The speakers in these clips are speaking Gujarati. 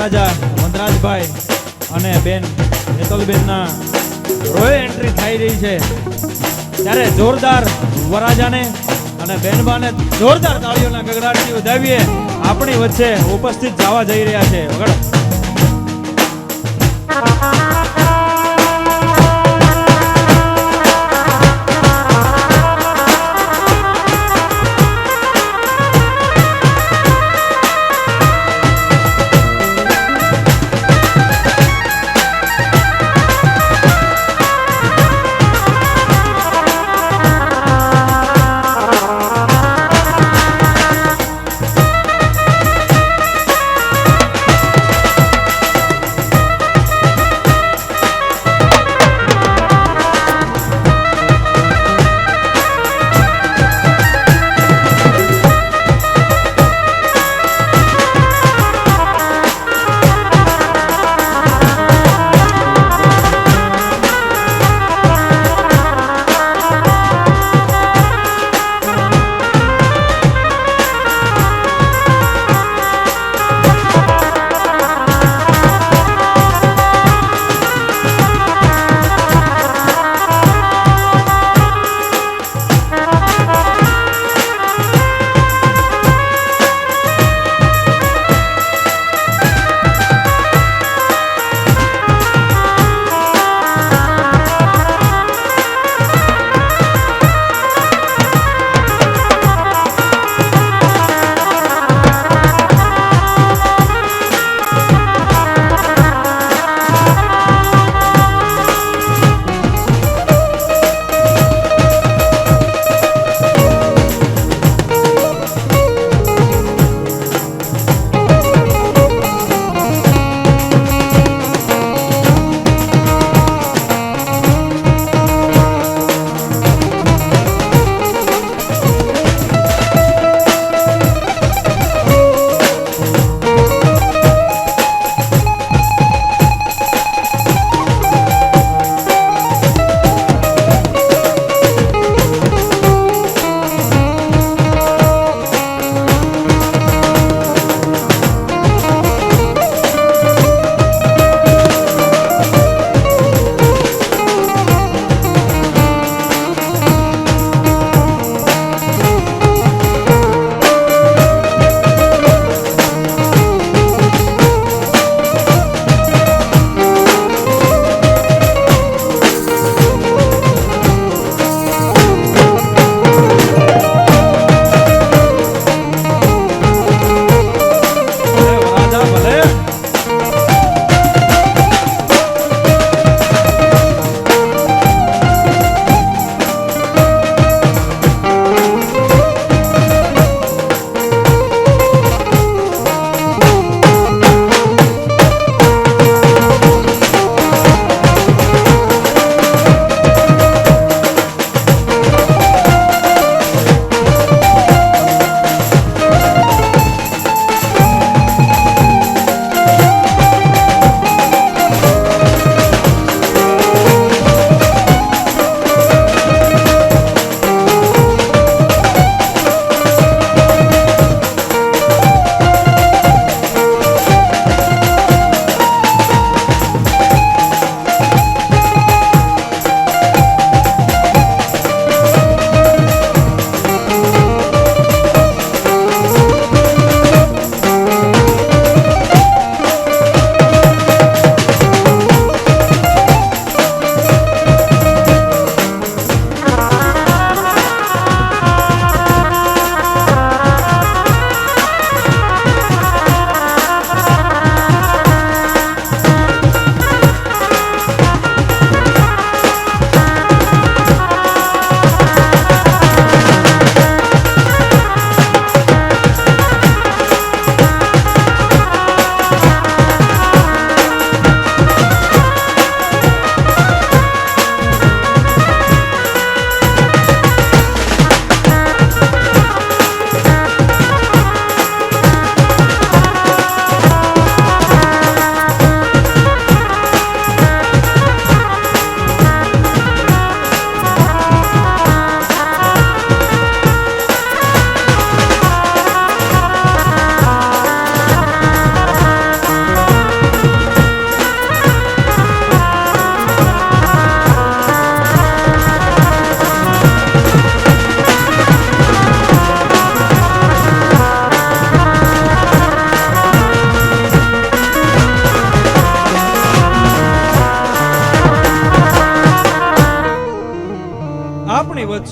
વરરાજા વનરાજભાઈ અને બેન હેતલબેનના રોયલ એન્ટ્રી થઈ રહી છે ત્યારે જોરદાર વરરાજાને અને બેનબાને જોરદાર તાળીઓના ગગડાટથી વધાવીએ. આપણી વચ્ચે ઉપસ્થિત જવા જઈ રહ્યા છે. વગાડો.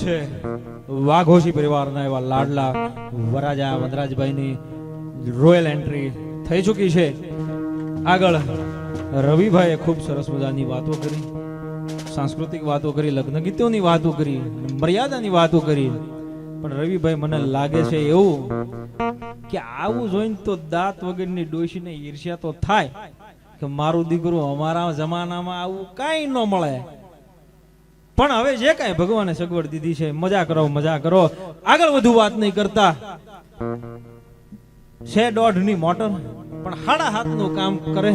જ છે વાઘોશી પરિવારના એવા લાડલા વરાજા વનરાજભાઈની રોયલ એન્ટ્રી થઈ ચૂકી છે. આગળ રવિભાઈએ ખૂબ સરસ મજાની વાતો કરી, સાંસ્કૃતિક વાતો કરી, લગ્ન ગીતોની વાતો કરી, મર્યાદાની વાતો કરી. પણ રવિભાઈ મને લાગે છે એવું કે આવું જોઈને તો દાંત વગરની ડોશીને ઈર્ષ્યા તો થાય કે મારું દીકરું અમારા જમાનામાં આવું કાંઈ ન મળે. પણ હવે જે કાંઈ ભગવાને સગવડ દીધી છે મજા કરો, મજા કરો. આગળ વધુ વાત નહીં કરતા. છે 1.5 મોટર પણ 7.5 કામ કરે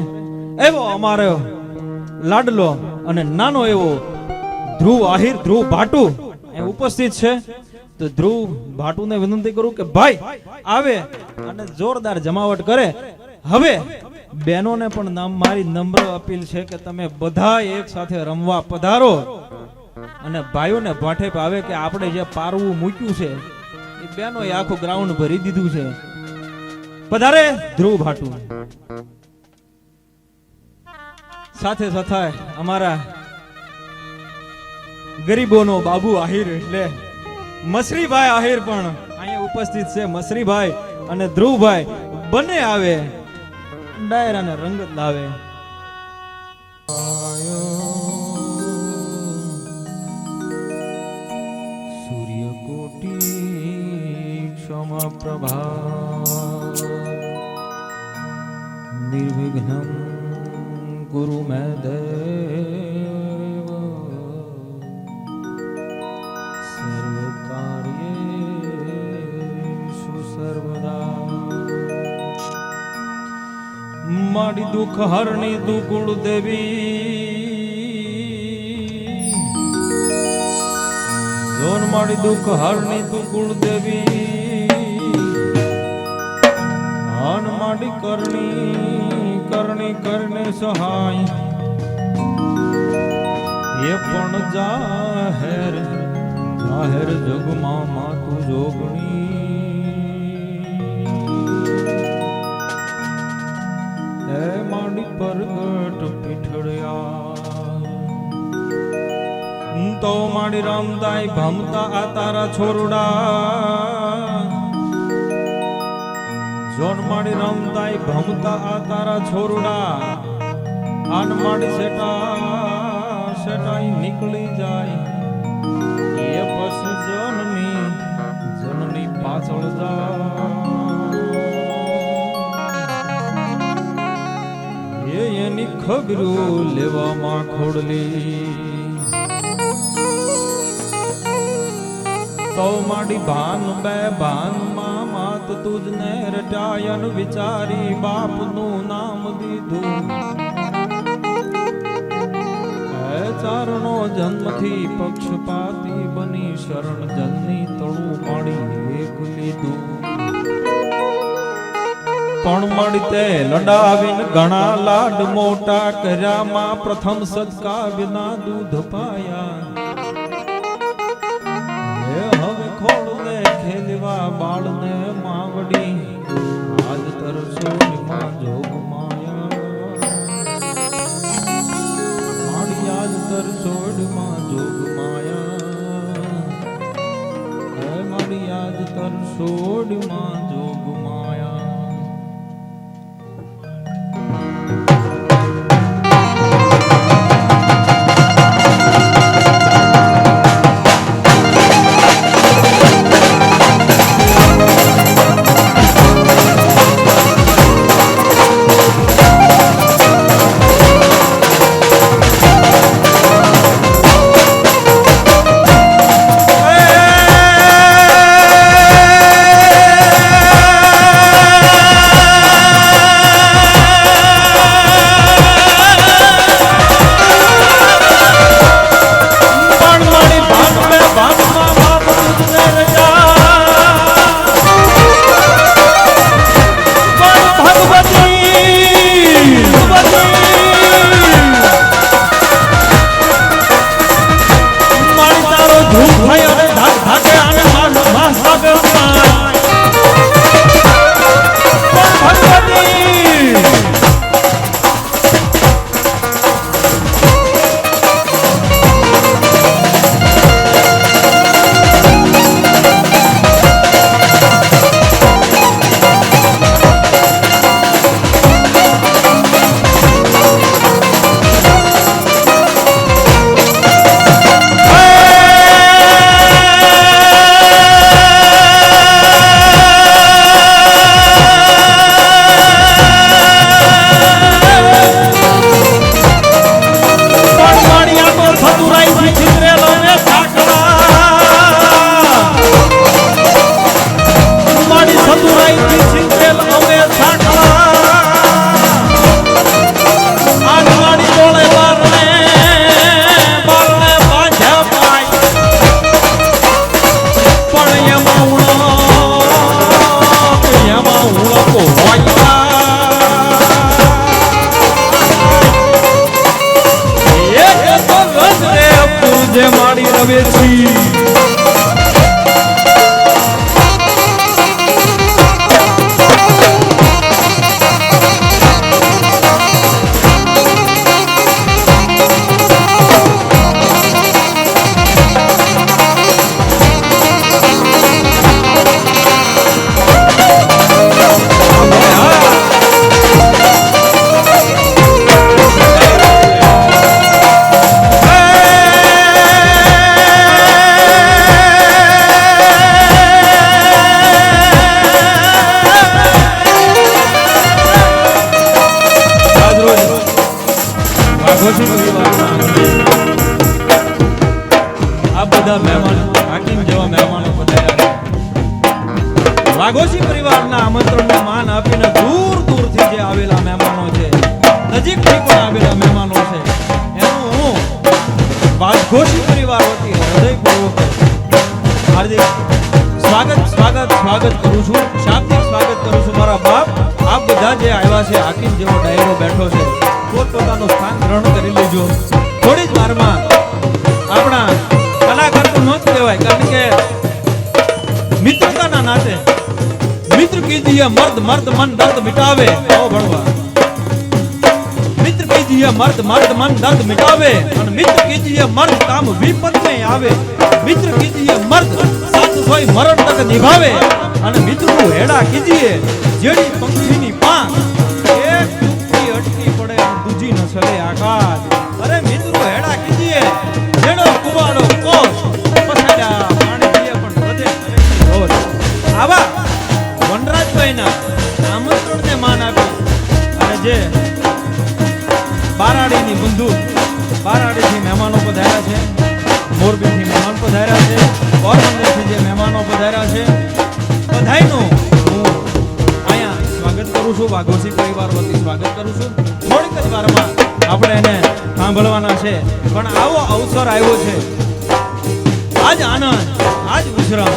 એવો અમારો લાડલો અને નાનો એવો ધ્રુવ આહિર, ધ્રુવ ભાટુ એ ઉપસ્થિત છે. તો ધ્રુવ ભાટુને વિનંતી કરું કે ભાઈ આવે અને જોરદાર જમાવટ કરે. હવે બહેનોને પણ મારી નમ્ર અપીલ છે કે તમે બધા એક સાથે રમવા પધારો અને ભાઈઓને ભાઠે આવે કે આપણે જે પારવું મૂક્યું છે એ બહેનો આખું ગ્રાઉન્ડ ભરી દીધું છે. પધારે ધ્રુવ ભાટુ. સાથે સાથે અમારા ગરીબોનો બાબુ આહિર એટલે મસરીભાઈ આહિર પણ અહીંયા ઉપસ્થિત છે. મસરીભાઈ અને ધ્રુવભાઈ બંને આવે, ડાયરાને રંગત લાવે. સૂર્યકોટી ક્ષમા પ્રભા નિર્વિઘ્નમ ગુરુ મે દેવ સર્વ કાર્યેષુ સર્વદા. મારી દુઃખ હરણી તું કુળ દેવી, જોન મારી દુઃખ હરણી તું કુળ દેવી, અન મારી કરણી કરણી કરને સહાય એ પણ જાહેર જાહેર જગમાં માતું જોગણી એ માડી પરગટ પીઠળ્યા તો માડી રામદાય ભમતા આ તારા છોરડા, જોન માડી રામદાય ભમતા આ તારા છોરડા, આન માડી સેટા સેટાઈ નીકળી જાય એ પસ જનની જનની પાછળ જા એની ખબરું લેવામાં ખોડલી તો માડી ભાન બે ભાનમાં માત તુજને રટાયન વિચારી બાપનું નામ દીધું. ચારણો જન્મથી પક્ષપાતી બની શરણ જનની તળું માડી એક લીધું. પણ મળી તે લડાવીને ઘણા લાડ મોટા કર્યામાં પ્રથમ સદકા વિના દૂધ પાયા. હવે ખોળને ખેલવા બાળને માવડી આજ તરસોમાં જોગ માયા, માડી આજ તરસોડમાં જોગ માયા, માડી આજ તરસોડમાં જોગ માયા. વાઘોશી પરિવારના આ બધા મહેમાનો હાકીમ જેવા મહેમાનો પધાર્યા છે. વાઘોશી પરિવારના આમંત્રણને માન આપીને દૂર દૂરથી જે આવેલા મહેમાનો છે, નજીકથી પણ આવેલા મહેમાનો છે, એનું હું વાઘોશી પરિવાર વતી હૃદયપૂર્વક હાર્દિક સ્વાગત કરું છું. શાબ્દિક સ્વાગત કરું છું. મારા બાપ આપ બધા જે આવ્યા છે, હાકીમ જેવો ડાયરો બેઠો છે, પોતપોતાનું સ્થાન ગ્રહણ કરી લેજો. થોડી જ વારમાં આપણા કલાકાર તો ન જ કહેવાય, કારણ કે મિત્રતાના નાતે મિત્ર કીજીએ મર્દ મર્દ મન દર્દ મિટાવે. આવો ભણવા મિત્ર કીજીએ મર્દ મર્દ મન દર્દ મિટાવે, અને મિત્ર કીજીએ મર્દ કામ વિપત में આવે. મિત્ર કીજીએ મર્દ સાથ સોય મરણ તક નિભાવે, અને મિત્રનું હેડા કીજીએ જેડી પંખીની પાંખ એક ચૂપી અટકી પડે દૂજી ન સડે આકાશ. અરે મિત્રનું હેડા કીજીએ જેડો કુવાડો કોષ પછાડ્યા પાણી પીએ પણ વધે રોજ. આવા વનરાજભાઈના આમંત્રણને માન આપી અને જે બારાડીની બંદૂક બારાડીથી મહેમાનો પધાર્યા છે, મોરબીથી મહેમાન પધાર્યા છે, પોરબંદરથી જે મહેમાનો પધાર્યા છે, બધાયનું હું અહીંયા સ્વાગત કરું છું. વાઘોશી પરિવાર વતી સ્વાગત કરું છું. થોડીક જ વારમાં આપણે એને સાંભળવાના છે, પણ આવો અવસર આવ્યો છે, આજ આનંદ, આજ વિશ્રામ.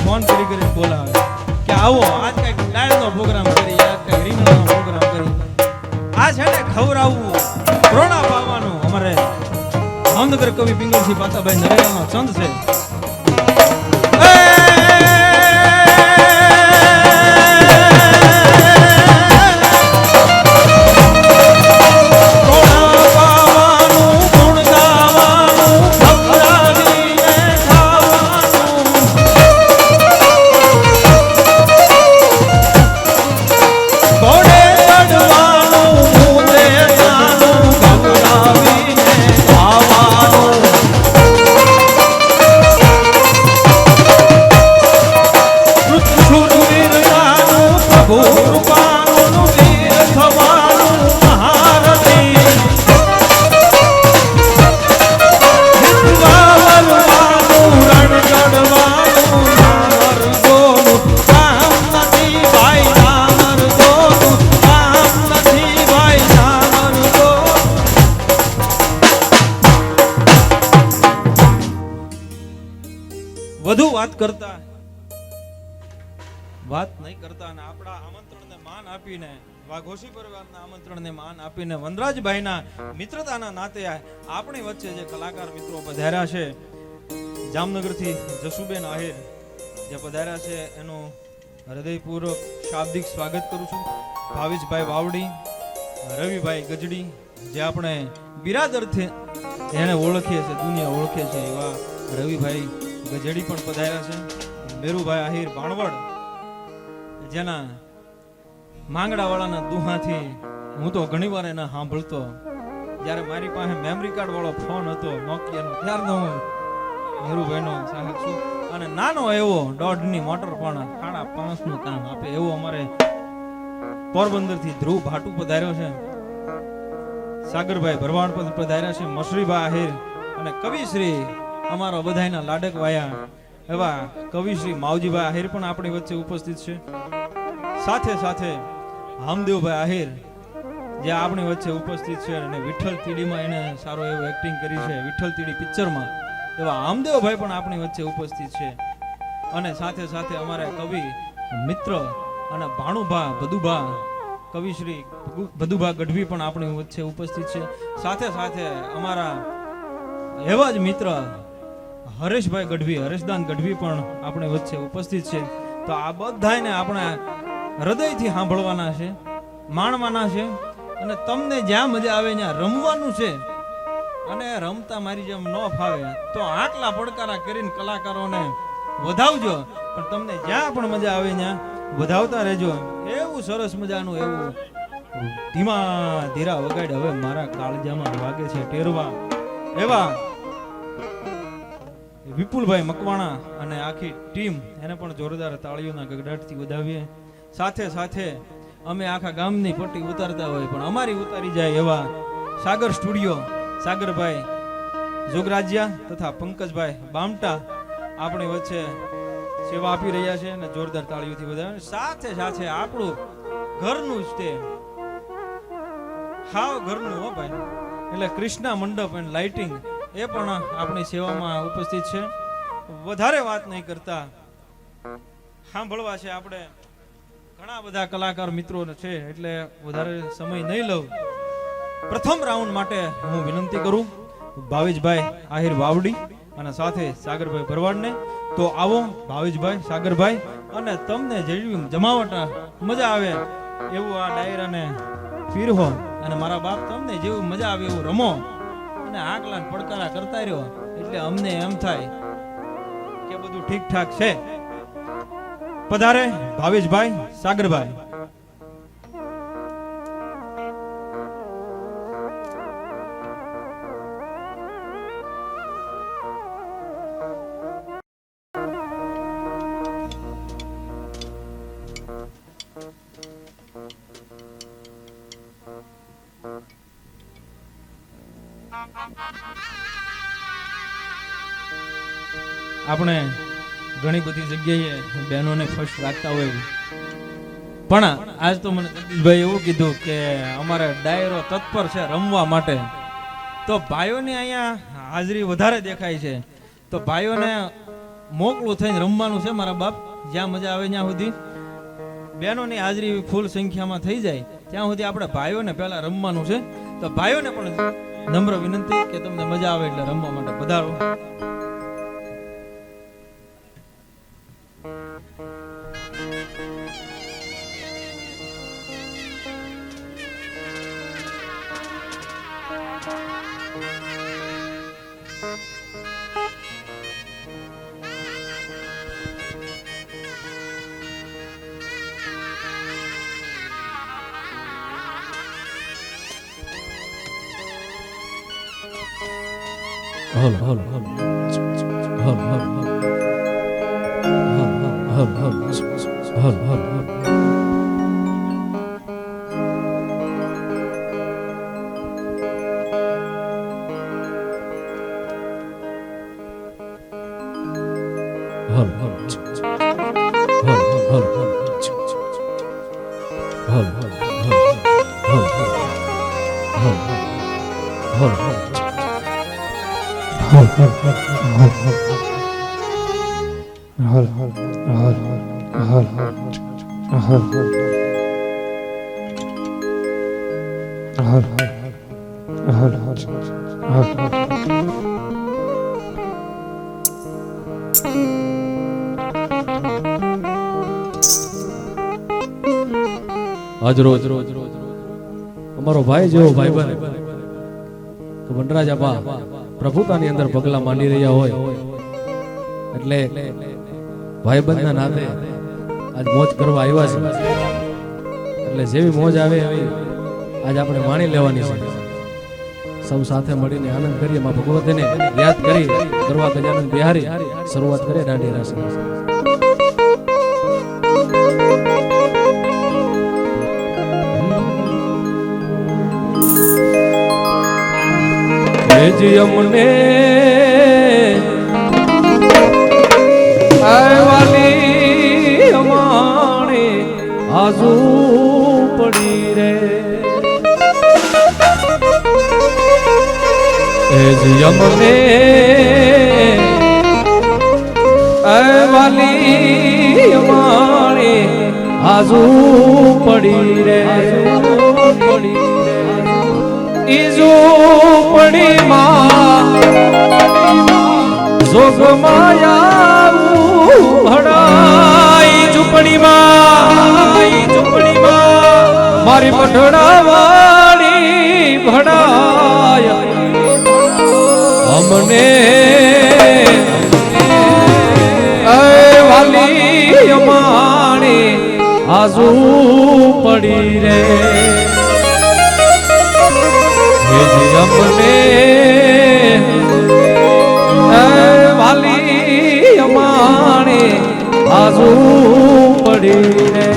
ફોન કરી બોલાવે કે આવો આજ કઈક ડાયરનો પ્રોગ્રામ કરી, આજ કઈક રીંગણનો પ્રોગ્રામ કરી. આ છે ને ખવડાવવું, પ્રોણા પાવાનું. અમારે ભાવનગર કવિ પિંગલસિંહ પાતાભાઈ નરેલાનો છંદ છે. વધુ વાત નહીં કરતા અને આપણા આમંત્રણને માન આપીને, વાઘોશી પરિવારના આમંત્રણને માન આપીને, વનરાજભાઈના મિત્રતાના નાતે આપણી વચ્ચે જે કલાકાર મિત્રો પધાર્યા છે, જામનગરથી જસુબેન આહિર જે પધાર્યા છે, એનું હૃદયપૂર્વક શાબ્દિક સ્વાગત કરું છું. ભાવેશભાઈ વાવડી, રવિભાઈ ગજડી, જે આપણે બિરાદરથી એને ઓળખીએ છીએ, દુનિયા ઓળખે છે, એવા રવિભાઈ ગજડી પણ પધાર્યા છે. મેરુભાઈ આહિર ભાણવડ, જેના માંગડા વાળાના દુહાથી હું તો ઘણી વાર એને સાંભળતો જ્યારે મારી પાસે મેમરી કાર્ડ વાળો ફોન હતો નોકિયાનો, ત્યારનો હું હીરુભાઈનો સાહેબ છું. અને નાનો એવો 1.5 ની મોટર પણ 5.5 નું કામ આપે એવો અમારે પોરબંદર થી ધ્રુવ ભાટુ પધાર્યો છે, સાગરભાઈ ભરવાડ પધાર્યા છે, મસરીબા આહિર અને કવિશ્રી અમારો બધાયના લાડક વાયા એવા કવિશ્રી માવજીભાઈ આહિર પણ આપણી વચ્ચે ઉપસ્થિત છે. સાથે સાથે હામદેવભાઈ આહિર જે આપણી વચ્ચે ઉપસ્થિત છે અને વિઠ્ઠલ તીડીમાં એને સારો એવું એક્ટિંગ કરી છે, વિઠ્ઠલ તીડી પિક્ચરમાં, એવા હામદેવભાઈ પણ આપણી વચ્ચે ઉપસ્થિત છે. અને સાથે સાથે અમારા કવિ મિત્ર અને ભાણુભા બધુભા કવિશ્રી બધુભા ગઢવી પણ આપણી વચ્ચે ઉપસ્થિત છે. સાથે સાથે અમારા એવા જ મિત્ર હરેશભાઈ ગઢવી, હરેશદાન ગઢવી પણ આપણે વચ્ચે ઉપસ્થિત છે. તો આ બધાને આપણે હૃદયથી સાંભળવાના છે, માણવાના છે અને તમને જ્યાં મજા આવે ત્યાં રમવાનું છે. અને રમતા મારી જેમ ન ફાવે તો આટલા પડકારા કરીને કલાકારોને વધાવજો, પણ તમને જ્યાં પણ મજા આવે ત્યાં વધાવતા રહેજો. એવું સરસ મજાનું એવું ધીમા ધીરા વગાડ હવે મારા કાળજામાં વાગે છે ટેરવા એવા વિપુલભાઈ મકવાણા અને આખી ટીમ એને પણ જોરદાર તાળીઓના ગગડાટથી વધાવીએ. સાથે સાથે અમે આખા ગામની પટ્ટી ઉતારતા હોય પણ અમારી ઉતારી જાય એવા સાગર સ્ટુડિયો સાગરભાઈ જોગરાજિયા તથા પંકજભાઈ બામટા આપણી વચ્ચે સેવા આપી રહ્યા છે અને જોરદાર તાળીઓથી વધાવે. સાથે સાથે આપણું ઘરનું જ તે હાવ ઘરનું હો ભાઈ, એટલે કૃષ્ણા મંડપ એન્ડ લાઇટિંગ એ પણ આપણી સેવામાં ઉપસ્થિત છે. વધારે વાત નહીં કરતા સાંભળવા છે આપણે ઘણા બધા કલાકાર મિત્રો છે, એટલે વધારે સમય નહીં લઉં. પ્રથમ રાઉન્ડ માટે હું વિનંતી કરું ભાવેશભાઈ આહિર વાવડી અને સાથે સાગરભાઈ ભરવાડને. તો આવો ભાવેશભાઈ, સાગરભાઈ, અને તમને જેવી જમાવટ મજા આવે એવું આ ડાયરાને પીરહો અને મારા બાપ તમને જેવું મજા આવે એવું રમો અને આકલા પડકારા કરતા રહ્યો એટલે અમને એમ થાય કે બધું ઠીક ઠાક છે. પધારે ભાવેશભાઈ, સાગરભાઈ. આપણે ઘણી બધી જગ્યાએ બહેનોને ફર્સ્ટ રાખતા હોય, પણ આજ તો મને જગદીશભાઈ એવું કીધું કે અમારે ડાયરો તત્પર છે રમવા માટે. તો ભાઈઓની અહીંયા હાજરી વધારે દેખાય છે, તો ભાઈઓને મોકળું થઈને રમવાનું છે મારા બાપ. જ્યાં મજા આવે ત્યાં સુધી બહેનોની હાજરી ફૂલ સંખ્યામાં થઈ જાય ત્યાં સુધી આપણે ભાઈઓને પહેલા રમવાનું છે. તો ભાઈઓને પણ નમ્ર વિનંતી કે તમને મજા આવે એટલે રમવા માટે પધારો. હલ હલ હલ હલ હલ હલ હલ હલ આજ રોજ અમારો ભાઈ જેવો ભાઈબંધ કે વનરાજા બા પ્રભુતાની અંદર પગલા માંડી રહ્યા હોય એટલે ભાઈબંધના નાતે આજ મોજ કરવા આવ્યા છે. એટલે જેવી મોજ આવે એવી આજ આપણે માણી લેવાની છે. સૌ સાથે મળીને આનંદ કરીએ, માં ભગવતીને યાદ કરી ગરવા ગજાનન બિહારી શરૂઆત કરીએ દાંડી રાસ. જી અમને વાલી અમાણે આજુ પડી રે, જી અમને વાલી અમાણે આજુ પડી રે, ઈજુ પડી માં જોગ માયા હડાઈ ઝૂંપડીમાં મારી પઠડા વાળી ભડાય અમને વાલી અમાણે આજુ પડી રે, અમને વાલી અમાણે આજુ પડી રે.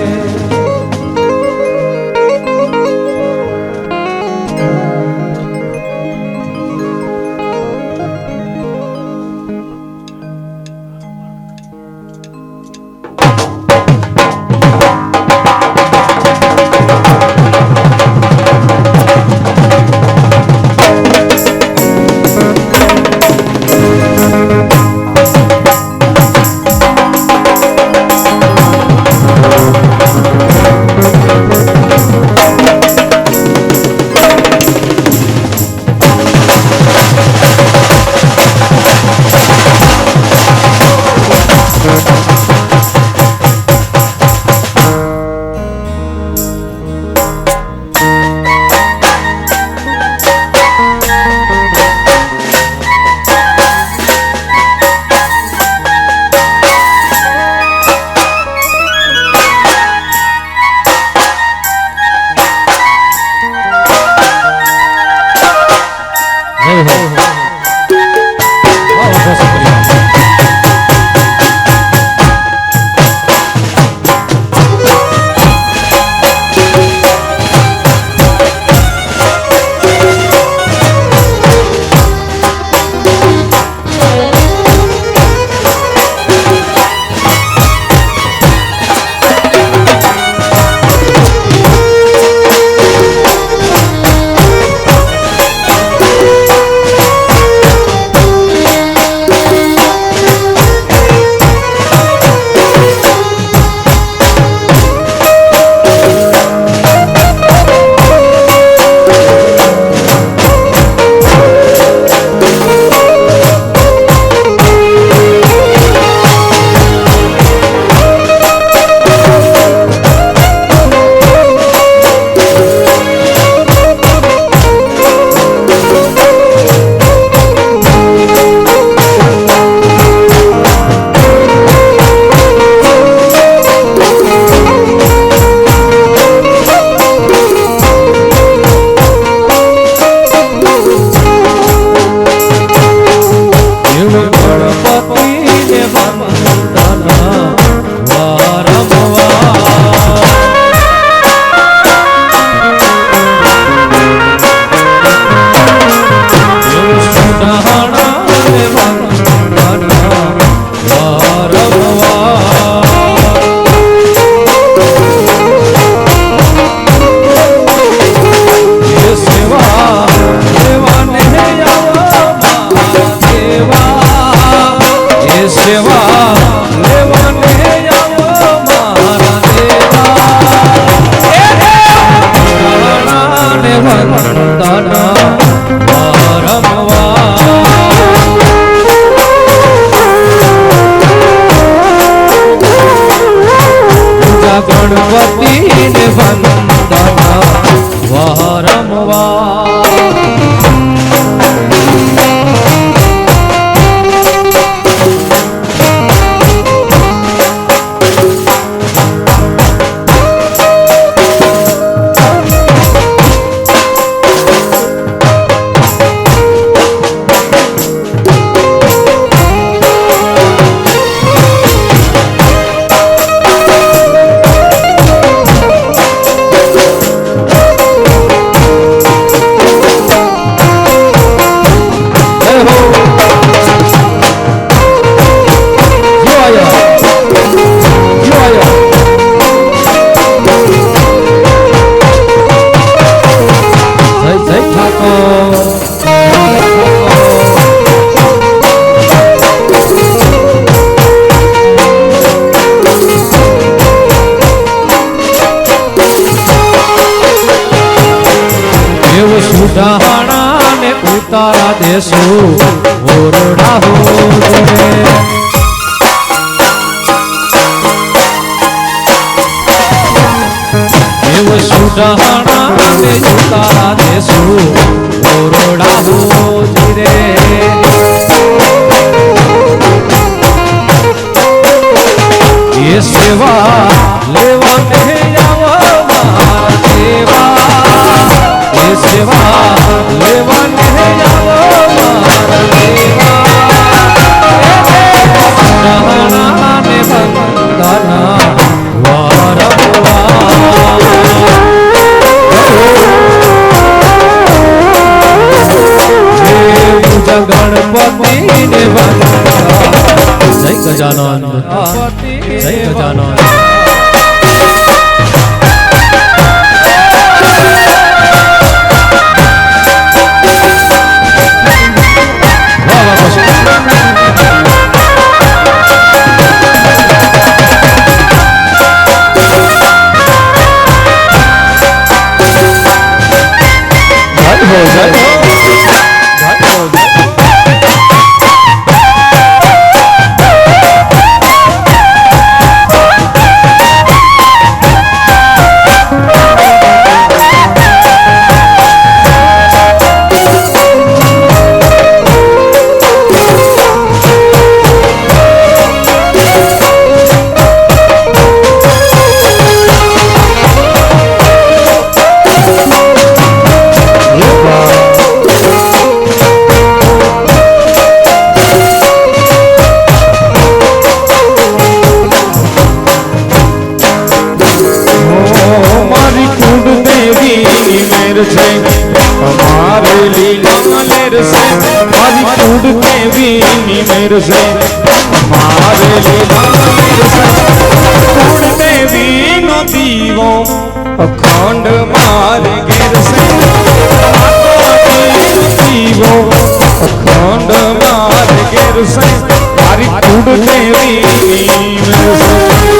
ગણપતિને વંદના વારંવાર. દેવ સુધાણા ને ઉતારા દેશું ઓરડા હોજે દેવ સુધાણા ને ઉતારા દેશું ઓરડા હોજે રે એ સેવા લેવા ને આવો મારા દેવા એ સેવા લેવા ને આવો મારા દેવા નાના ને બંધાના વારવા ગણપતિ ને બંધા જય ગજાનંદ જય ગજાનંદ हमारे लीला लेर से हमारी कूद के भी मेर से हमारे लीला लेर से कूद के भी नो दीवो अखंड मार गिर से दीवो अखंड मार गिर से हमारी कूद के भी मेर से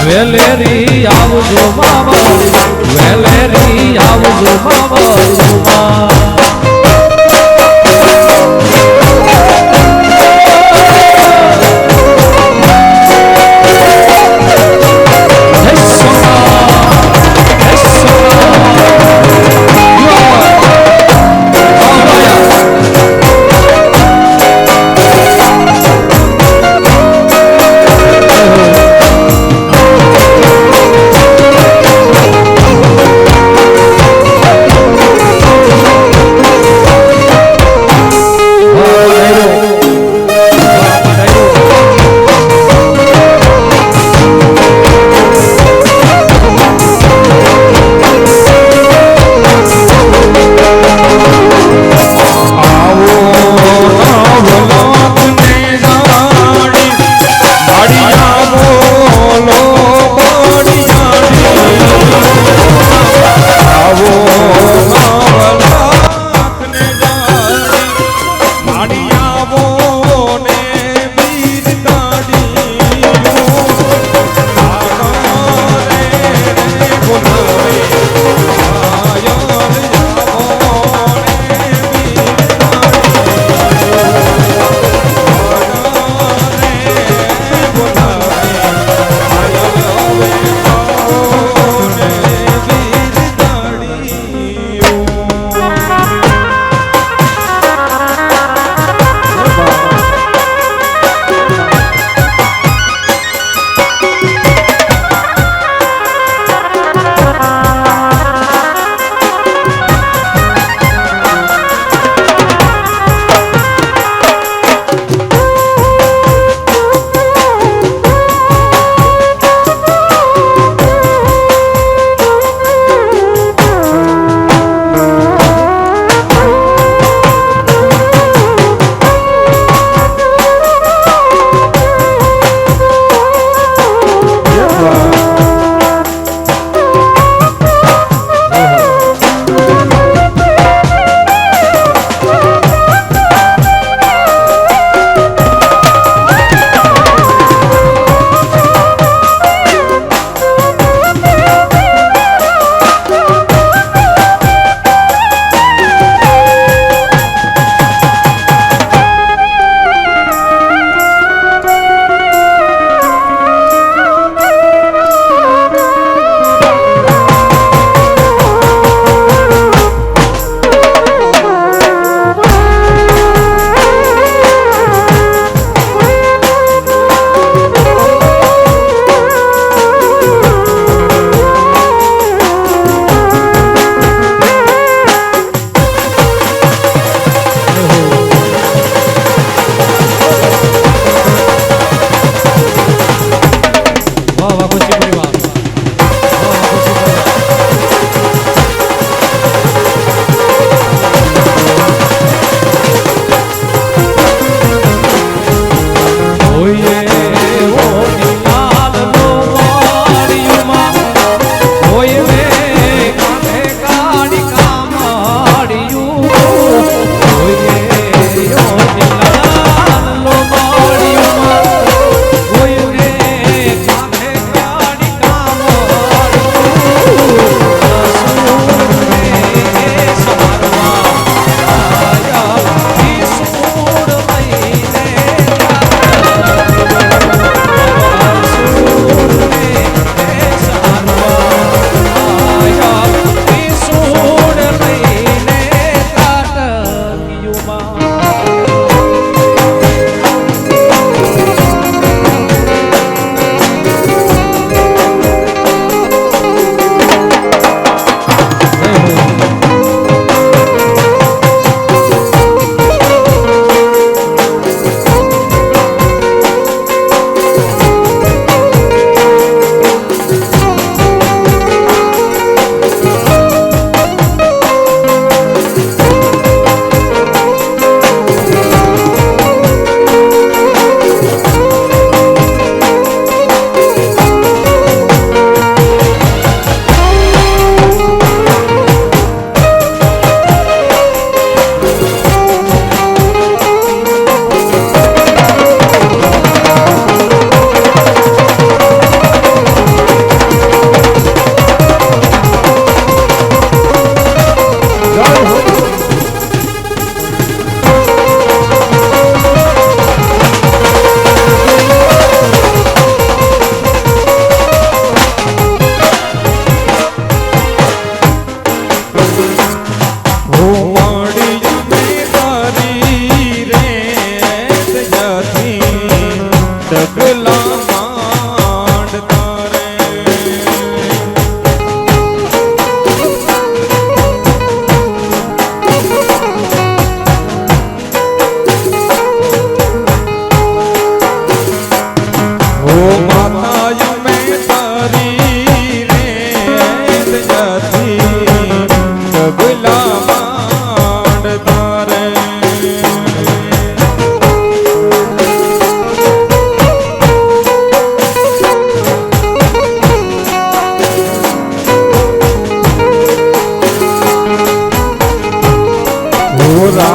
વેલેરી આવજો માવડી વેલેરી આવજો માવડી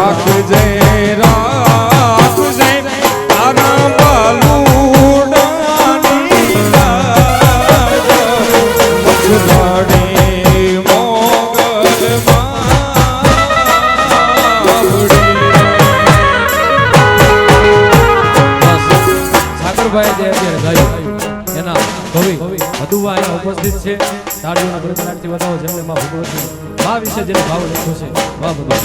રાખજે રાખજે તારા બાલુડાની લાજ મથુરાડી સાગરભાઈ જે અત્યારે ગાયું એના કવિ વધુવા અહીંયા ઉપસ્થિત છે. તાળીઓના ગણગણાટથી વધાવો જેમને માં ભગવતી મા વિશે જેને ભાવ લખ્યો છે. વાહ ભગવાન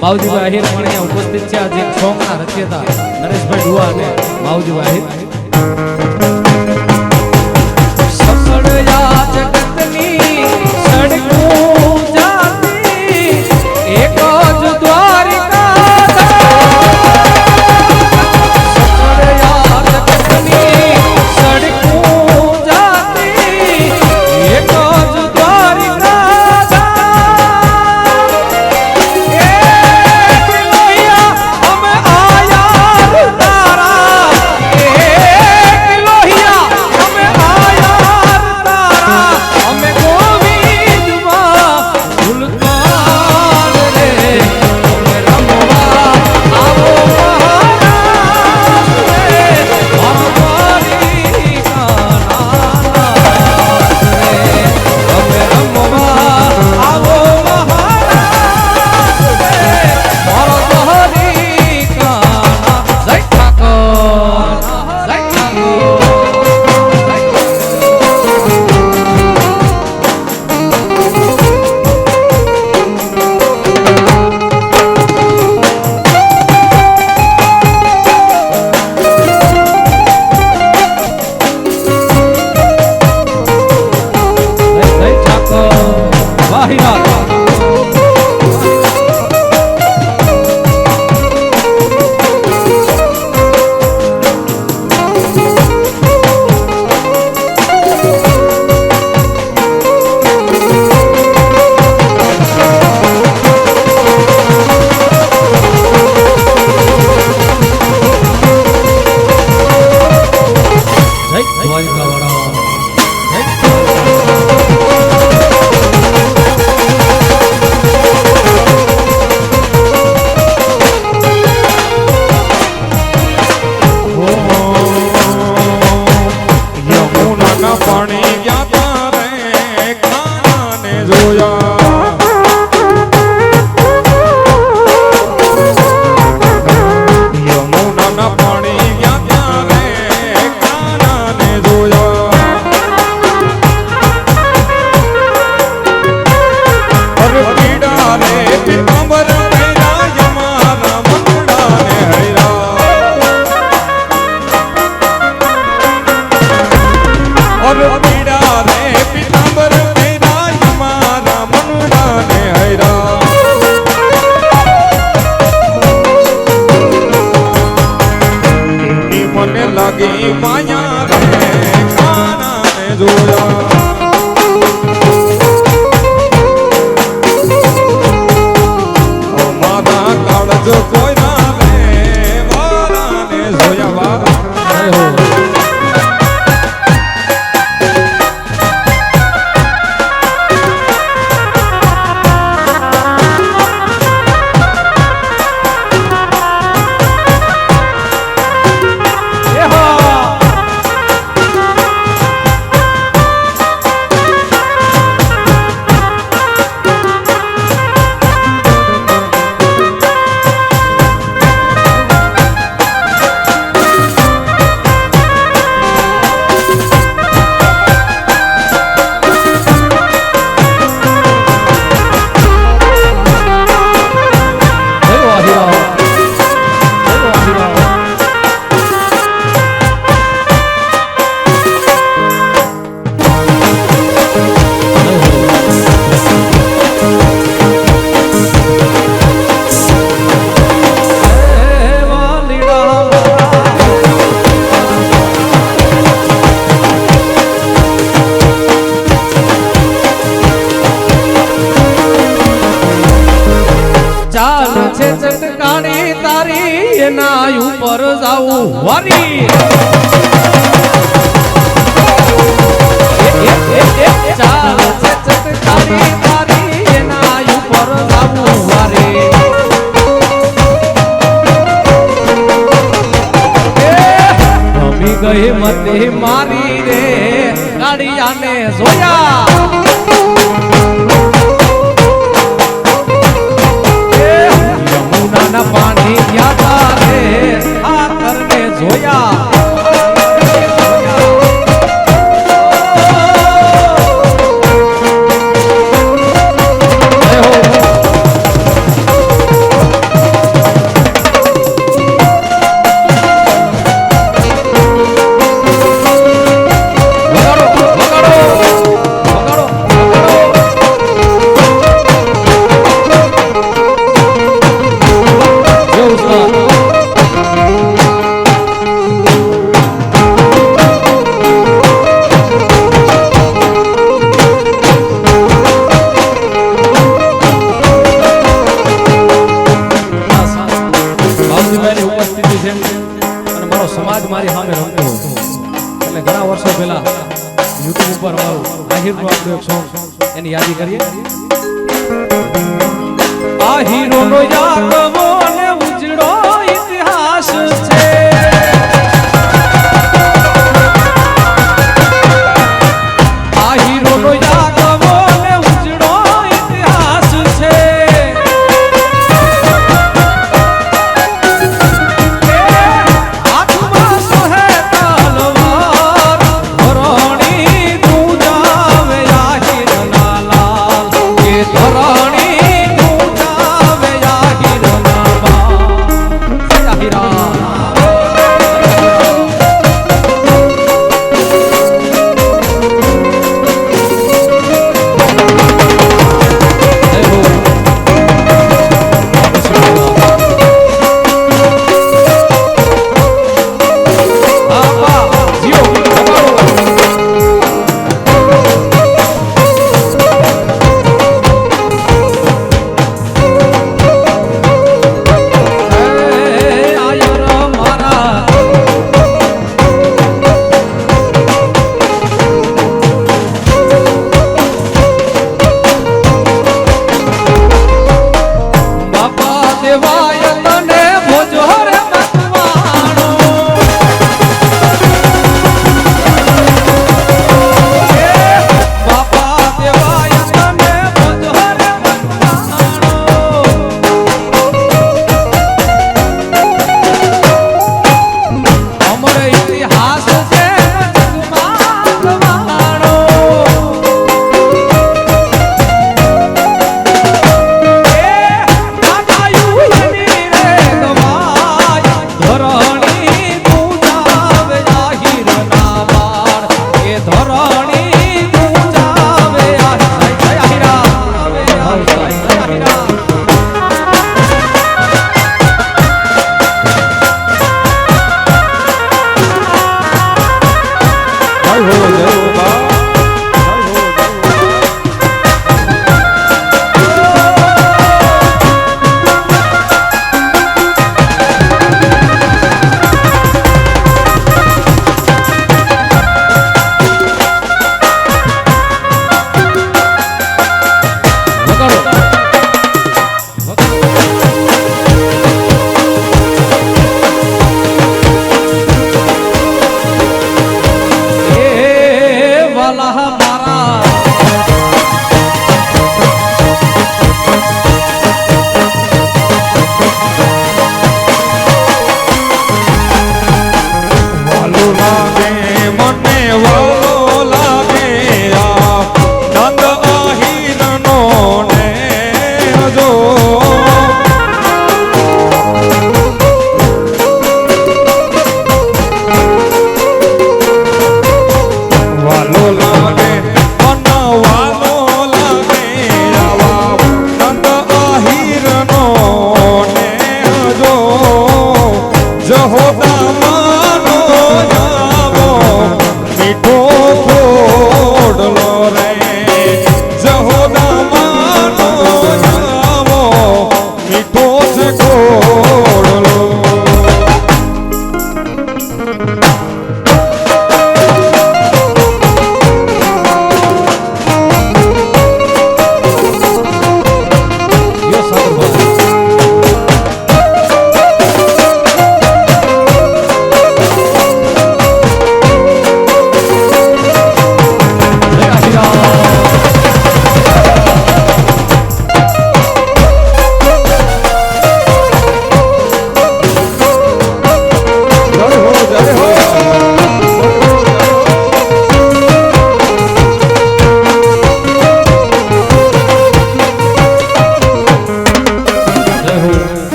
માવજીભાઈ આહિર પણ અહીંયા ઉપસ્થિત છે. આજે સોંગના રચયિતા નરેશભાઈ ડુઆ અને માવજીભાઈ આહિર. કિલો મારી માયા રે કાનાને જોયા મારા કાળજ કોઈ ના રે વારાને જોયા વા જય હો ચાલ છે ચટકાણી તારી એના ઉપર જાવું વારી ચાલ છે ચટકાણી તારી એના ઉપર જાવું વારી ગમી ગઈ મતે મારી રે ગાડિયાને જોયા પાણી યાદા રે આ કરને જોયા સમાજ મારી સામે રમતો એટલે ઘણા વર્ષો પહેલા યુટ્યુબ ઉપર અમારું આહિરનું આપણું એક સોંગ એની યાદી કરીએ આહિરોનો યાદવો ને ઉજળો ઇતિહાસ છે આહિરોનો યાદવો ને ઉજળો ઇતિહાસ છે ધરણી તું જાવે આહિરના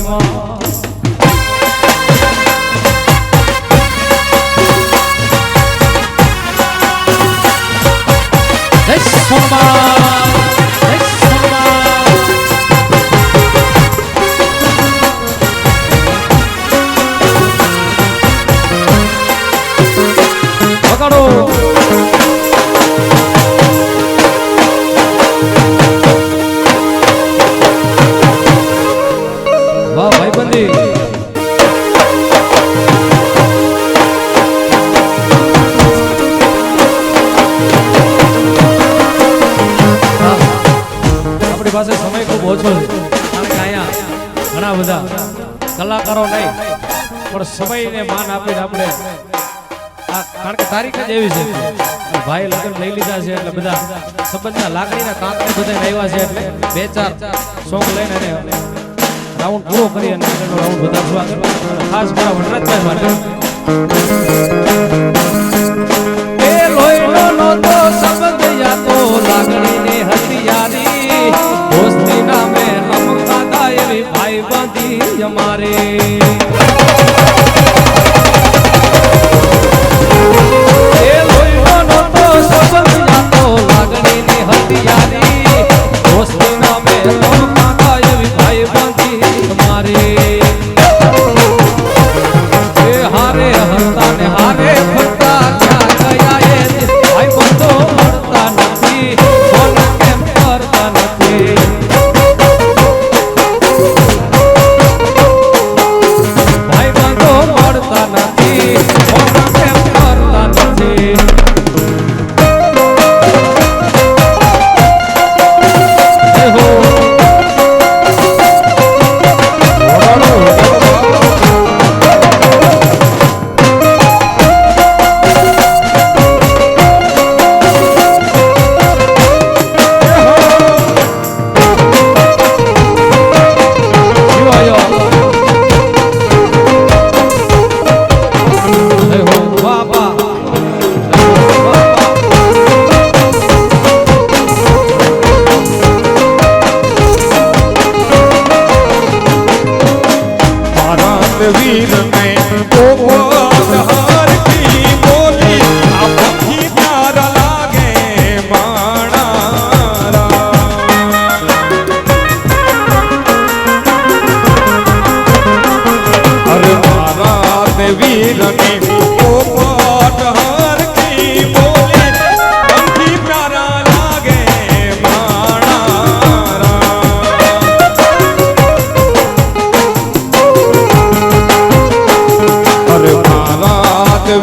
માં જય સોમનાથ જય સોમનાથ પકડો વાહ ભાઈબંધી આપણી પાસે સમય ખૂબ ઓછો છે કારણ કે અહીંયા ઘણા બધા કલાકારો નહીં પણ સમયને માન આપીને આપણે કારણ કે તારીખ જ એવી છે ભાઈ લગ્ન લઈ લીધા છે એટલે બધા સંબંધના લાકડીના કાંકરે બધા આવ્યા છે એટલે બે ચાર સોંગ લઈને રાઉન્ડ પૂરો કરી અને આગળનો રાઉન્ડ વધારશું આગળ ખાસ મારા વનરાજભાઈ માટે એ લોહીનો નહોતો સંબંધ યા તો લાગણીની હથિયારી દોસ્તી નામે હમ ખાધા એવી ભાઈ બાંધી અમારી વીર ને હાર કી બોલી આપથી પ્યારા લાગે માણા અરે મારા વીર ને હાર કી બોલી આપથી પ્યારા લાગે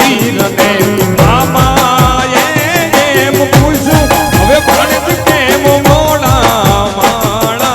વીર ને મામાએ એમ પૂછું હવે ભણત કેમ મોડા માણા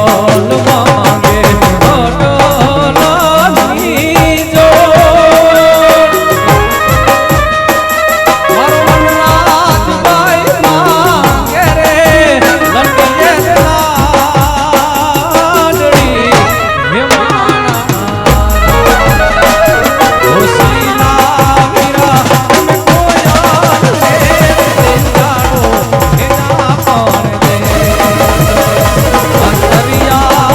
માંગે અટલાની જો મારો વનરાજભાઈ માંગે રે લંડને લાડડી હે મારા ઓ સૈલા વીરા તમે કોયા રે જાણો એના પણ દે અંતરિયા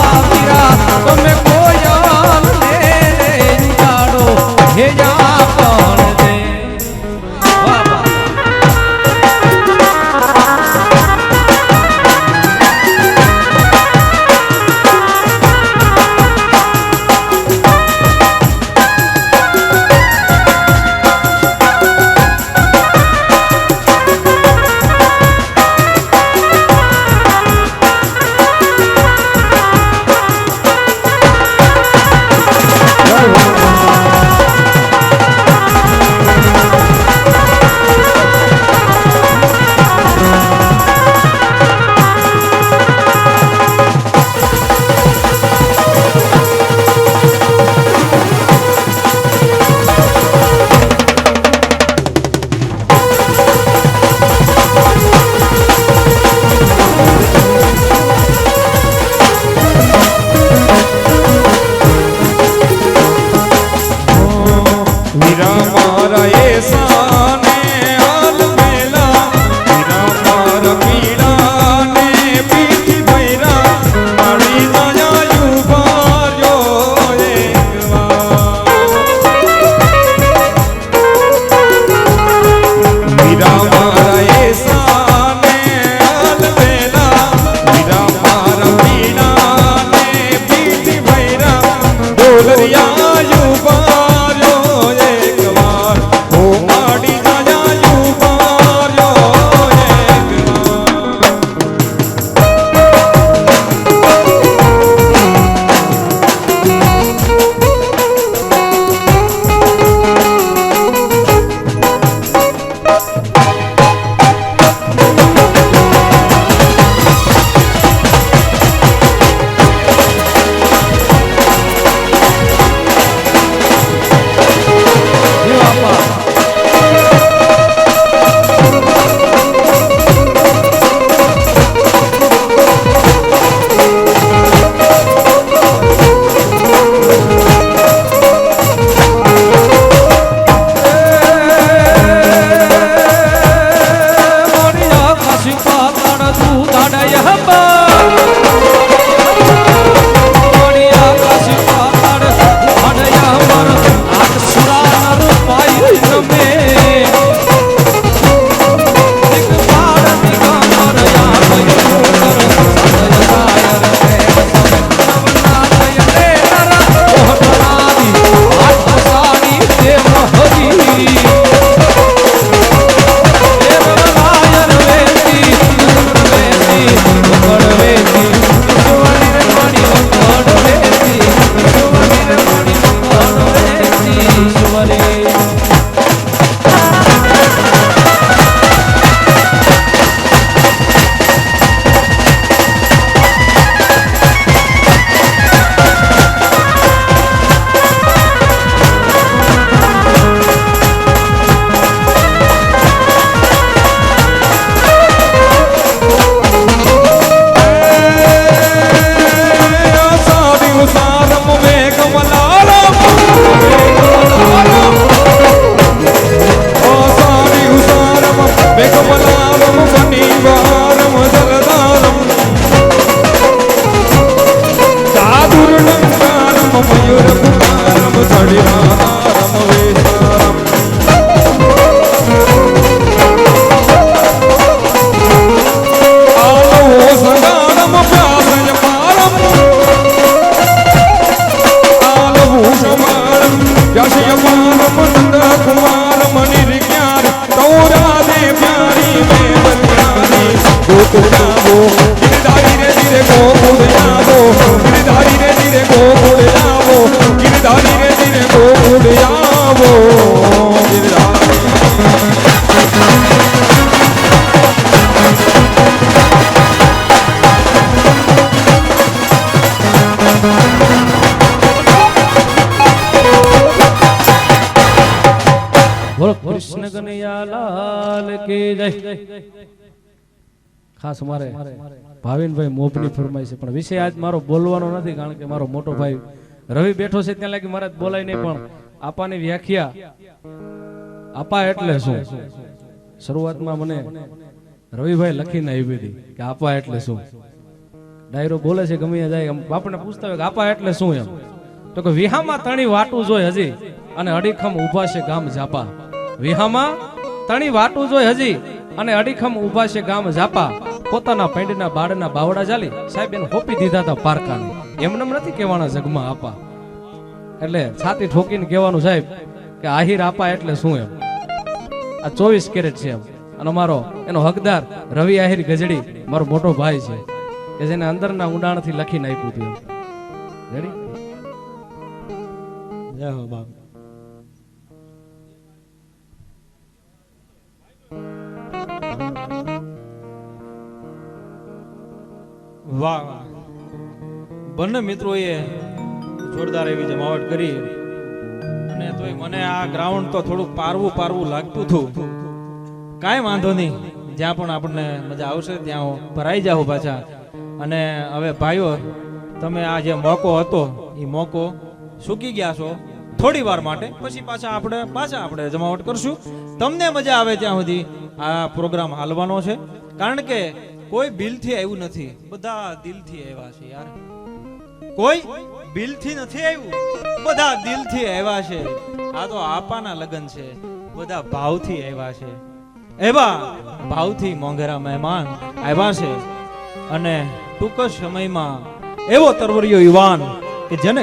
કનૈયા લાલ કી જય. ખાસ મારે ભાવિનભાઈ મોભની ફરમાઈ છે, પણ વિષય આજ મારો બોલવાનો નથી, કારણ કે મારો મોટો ભાઈ રવિ બેઠો છે ત્યાં લાગી મારા બોલાય નહીં. પણ આપાની વ્યાખ્યા, આપા એટલે શું? શરૂઆતમાં મને રવિભાઈ લખીને આવી હતી કે આપા એટલે શું. ડાયરો બોલે છે ગમે જાય, બાપને પૂછતા હોય કે આપા એટલે શું એમ, તો કે વિહામાં તણી વાટું જોઈ હજી અને અડીખમ ઊભા છે ગામ ઝાપા. વિહામાં તણી વાટું જોઈ હજી અને અડીખમ ઊભા છે ગામ ઝાપા. પોતાના પેંડના બાળના બાવડા ચાલી સાહેબ એને હોપી દીધા હતા પારકાને. એમને નથી કહેવાના જગમાં આપા, એટલે છાતી ઠોકીને કહેવાનું સાહેબ કે આહિર આપા એટલે શું એમ. આ 24 કેરેટ છે એમ. અને મારો એનો હકદાર રવિ આહિર ગજડી મારો મોટો ભાઈ છે કે જેને અંદરના ઊંડાણથી લખીને આપ્યું હતું. રેડી? જય હો બાપ. વાહ વાહ, બંને મિત્રોએ જોરદાર એવી જમાવટ કરી. અને તોય મને આ ગ્રાઉન્ડ તો થોડુંક પારવું લાગતું હતું. કાંઈ વાંધો નહીં, જ્યાં પણ આપણને મજા આવશે ત્યાં ભરાઈ જાઓ પાછા. અને હવે ભાઈઓ, તમે આ જે મોકો હતો એ મોકો ચૂકી ગયા છો થોડી વાર માટે. પછી પાછા આપણે જમાવટ કરશું. તમને મજા આવે ત્યાં સુધી આ પ્રોગ્રામ હાલવાનો છે, કારણ કે કોઈ બિલથી આવ્યું નથી, બધા દિલથી આવ્યા છે યાર. કોઈ બિલથી નથી આવ્યું, બધા દિલથી આવ્યા છે. આ તો આપાના લગન છે, બધા ભાવથી આવ્યા છે. એવા ભાવથી મોંઘેરા મહેમાન આવ્યા છે. અને ટૂંક જ સમયમાં એવો તરવરિયો યુવાન કે જેને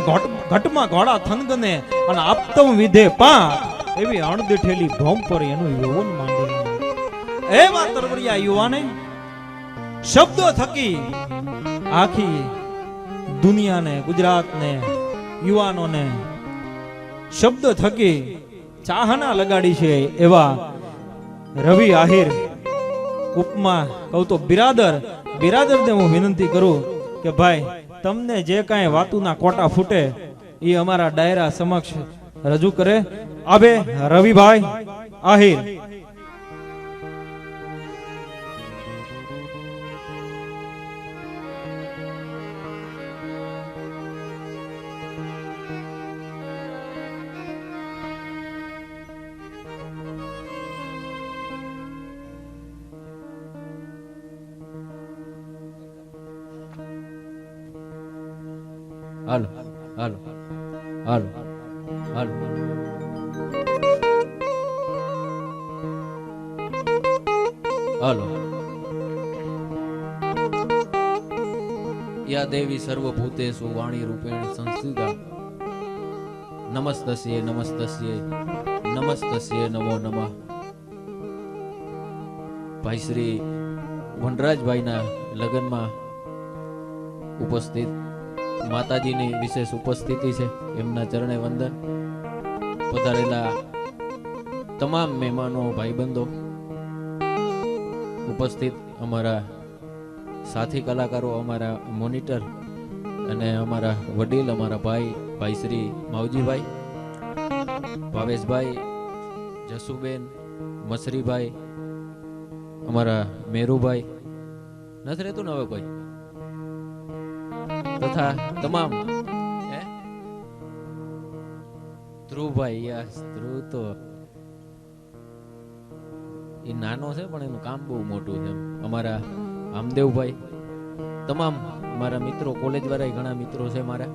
ઘટમાં ઘોડા થનગને અને આપતમ વિધે પા એવી અણદીઠેલી ભોમ પર એનું યૌવન માંડે. એવા તરવરિયા યુવાને શબ્દો થકી આખી દુનિયાને, ગુજરાતને, યુવાનોને શબ્દ થકી ચાહના લગાડી છે. એવા રવિ આહિર ઉપમા કહું તો બિરાદરને હું વિનંતી કરું કે ભાઈ, તમને જે કાંઈ વાતુના કોટા ફૂટે એ અમારા ડાયરા સમક્ષ રજૂ કરે. આબે રવિભાઈ આહિર. હાલો હાલો હાલો હાલો હાલો. યા દેવી સર્વભૂતેષુ વાણી રૂપેણ સંસ્થિતા નમસ્તસ્યે નમસ્તસ્યે નમસ્તસ્યે નમો નમઃ. ભાઈ શ્રી વનરાજભાઈના લગ્નમાં ઉપસ્થિત માતાજીની વિશેષ ઉપસ્થિતિ છે. એમના ચરણે વંદન. પધારેલા તમામ મહેમાનો, ભાઈબંધો, ઉપસ્થિત અમારા સાથી કલાકારો, અમારા મોનિટર અને અમારા વડીલ, અમારા ભાઈ શ્રી માવજીભાઈ, ભાવેશભાઈ, જસુબેન, મસરીભાઈ, અમારા મેરુભાઈ, નથી રહેતું ને હવે કોઈ, તથા તમામ ધ્રુવભાઈ. યસ, ધ્રુવ તો એ નાનો છે પણ એનું કામ બહુ મોટું છે. અમારા આમદેવભાઈ, તમામ મારા મિત્રો, કોલેજ વાળા ઘણા મિત્રો છે મારા.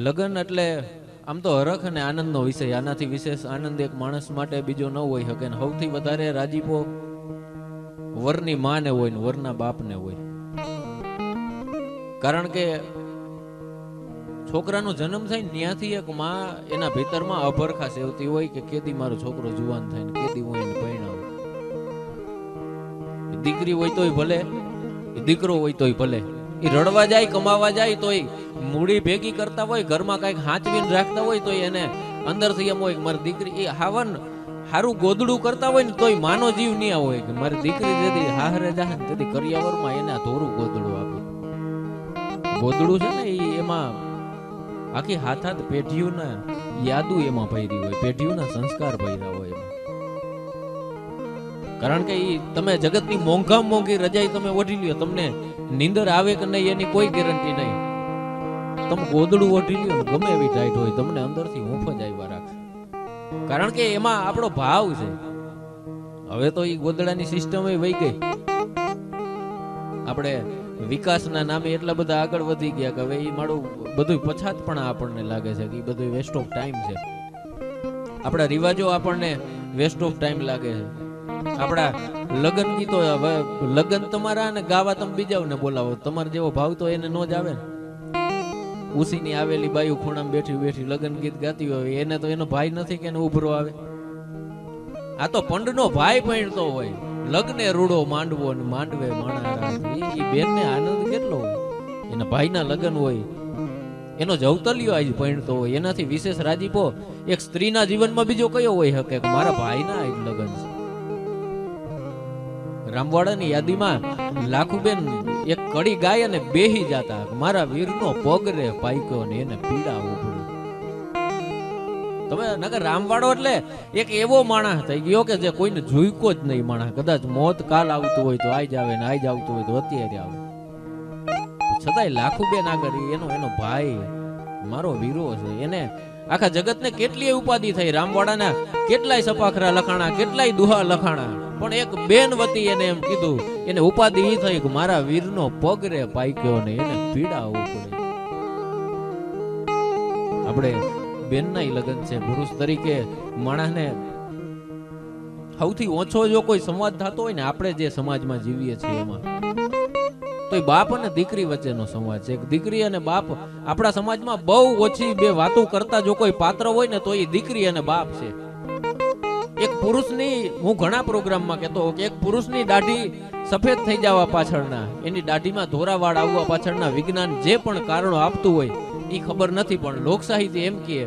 લગ્ન એટલે આમ તો હરખ અને આનંદનો વિષય. આનાથી વિશેષ આનંદ એક માણસ માટે બીજો ન હોઈ શકે. સૌથી વધારે રાજીપો વરની માને હોય ને વરના બાપને હોય. કારણ કે છોકરાનો જન્મ થાય ને ત્યાંથી એક માં એના ભીતરમાં અભરખા સેવતી હોય કે કેદી મારો છોકરો જુવાન થાય ને કેદી હું એને પરણાવું. દીકરી હોય તોય ભલે, દીકરો હોય તોય ભલે. એ રડવા જાય, કમાવા જાય તોય મૂડી ભેગી કરતા હોય, ઘરમાં કઈક હાંચવીને રાખતા હોય તોય એને અંદરથી એમ હોય કે મારી દીકરી એ હાવન હારું ગોદડું કરતા હોય ને તોય માનો જીવ નહીં હોય કે મારી દીકરી જેથી હાહરે જાય ને તેથી કરિયાવરમાં એને ધોરું ગોદડું આપે. ગોદડું છે ને એમાં આખી હાથ પેઢીઓને યાદુ એમાં ભરી હોય, પેઢીઓના સંસ્કાર ભર્યા હોય એમાં. કારણ કે ઈ તમે જગતની મોંઘામાં મોંઘી રજાઈ તમે ઓઢી લ્યો, તમને નીંદર આવે કે નહીં એની કોઈ ગેરંટી નહીં. તમે ગોદડું ઓઢી લ્યો ગમે એવી ટાઈટ હોય, તમને અંદરથી હૂંફ જ આવ્યા રાખે. કારણ કે એમાં આપણો ભાવ છે. હવે તો ઈ ગોદડાની સિસ્ટમ વહી ગઈ. આપણે વિકાસના નામે એટલા બધા આગળ વધી ગયા કે હવે ઈ મારું બધું પછાત પણ આપણને લાગે છે કે ઈ બધું વેસ્ટ ઓફ ટાઈમ છે. આપણા રિવાજો આપણને વેસ્ટ ઓફ ટાઈમ લાગે છે. આપણા લગ્ન ગીતો, હવે લગ્ન તમારા અને ગાવા તમે બીજાને બોલાવો, તમારે જેવો ભાવ તો એને નો જ આવે ને. ઉસીની આવેલી બાયુ ખૂણામાં બેઠી બેઠી લગ્ન ગીત ગાતી હોય, એને તો એનો ભાઈ નથી કે એને ઉભરો આવે. આ તો પંડનો ભાઈ પૈણતો હોય, લગ્ને રૂડો માંડવો ને માંડવે માણા રાત. ઈ બેનને આનંદ કેટલો હોય, એના ભાઈના લગ્ન હોય, એનો જવતલિયો આજ પૈણતો હોય. એનાથી વિશેષ રાજીપો એક સ્ત્રીના જીવનમાં બીજો કયો હોય શકે કે મારા ભાઈના આજ લગ્ન છે. રામવાડાની યાદીમાં લાખુબેન એક કડી ગાય અને બેહી જાતા, મારા વીરનો પગ રે પાઈકો ને એને પીડા ઉપડી. તમે નગર રામવાડો એટલે એક એવો માણસ થઈ ગયો કે જે કોઈને જોઈકો જ નહીં માણસ. કદાચ મોત કાલ આવતું હોય તો આજ આવે ને આજ આવતું હોય તો અત્યારે આવે. છતાંય લાખુબેન આગળ એનો ભાઈ મારો વીરો છે. એને આખા જગતને કેટલી ઉપાધિ થઈ, રામવાડાના કેટલાય સપાખરા લખાણા, કેટલાય દુહા લખાણા, પણ એક બેન વતી એને એમ કીધું, એને ઉપાધિ ઈ થઈ કે મારા વીરનો પગ રે પાઈક્યો ને એને પીડા ઉપડે. આપણે બેનના લગ્ન છે. પુરુષ તરીકે માણસને સૌથી ઓછો જો કોઈ સંવાદ થતો હોય ને, આપણે જે સમાજમાં જીવીએ છીએ એમાં, તો એ બાપ અને દીકરી વચ્ચેનો સંવાદ છે. એક દીકરી અને બાપ આપણા સમાજમાં બહુ ઓછી બે વાતો કરતા જો કોઈ પાત્ર હોય ને તો એ દીકરી અને બાપ છે. એક પુરુષની, હું ઘણા પ્રોગ્રામમાં કહેતો કે એક પુરુષની દાઢી સફેદ થઈ જવા પાછળના, એની દાઢીમાં ધોરાવાળ આવવા પાછળના વિજ્ઞાન જે પણ કારણો આપતું હોય એ ખબર નથી. પણ લોક સાહિત્ય એમ કહે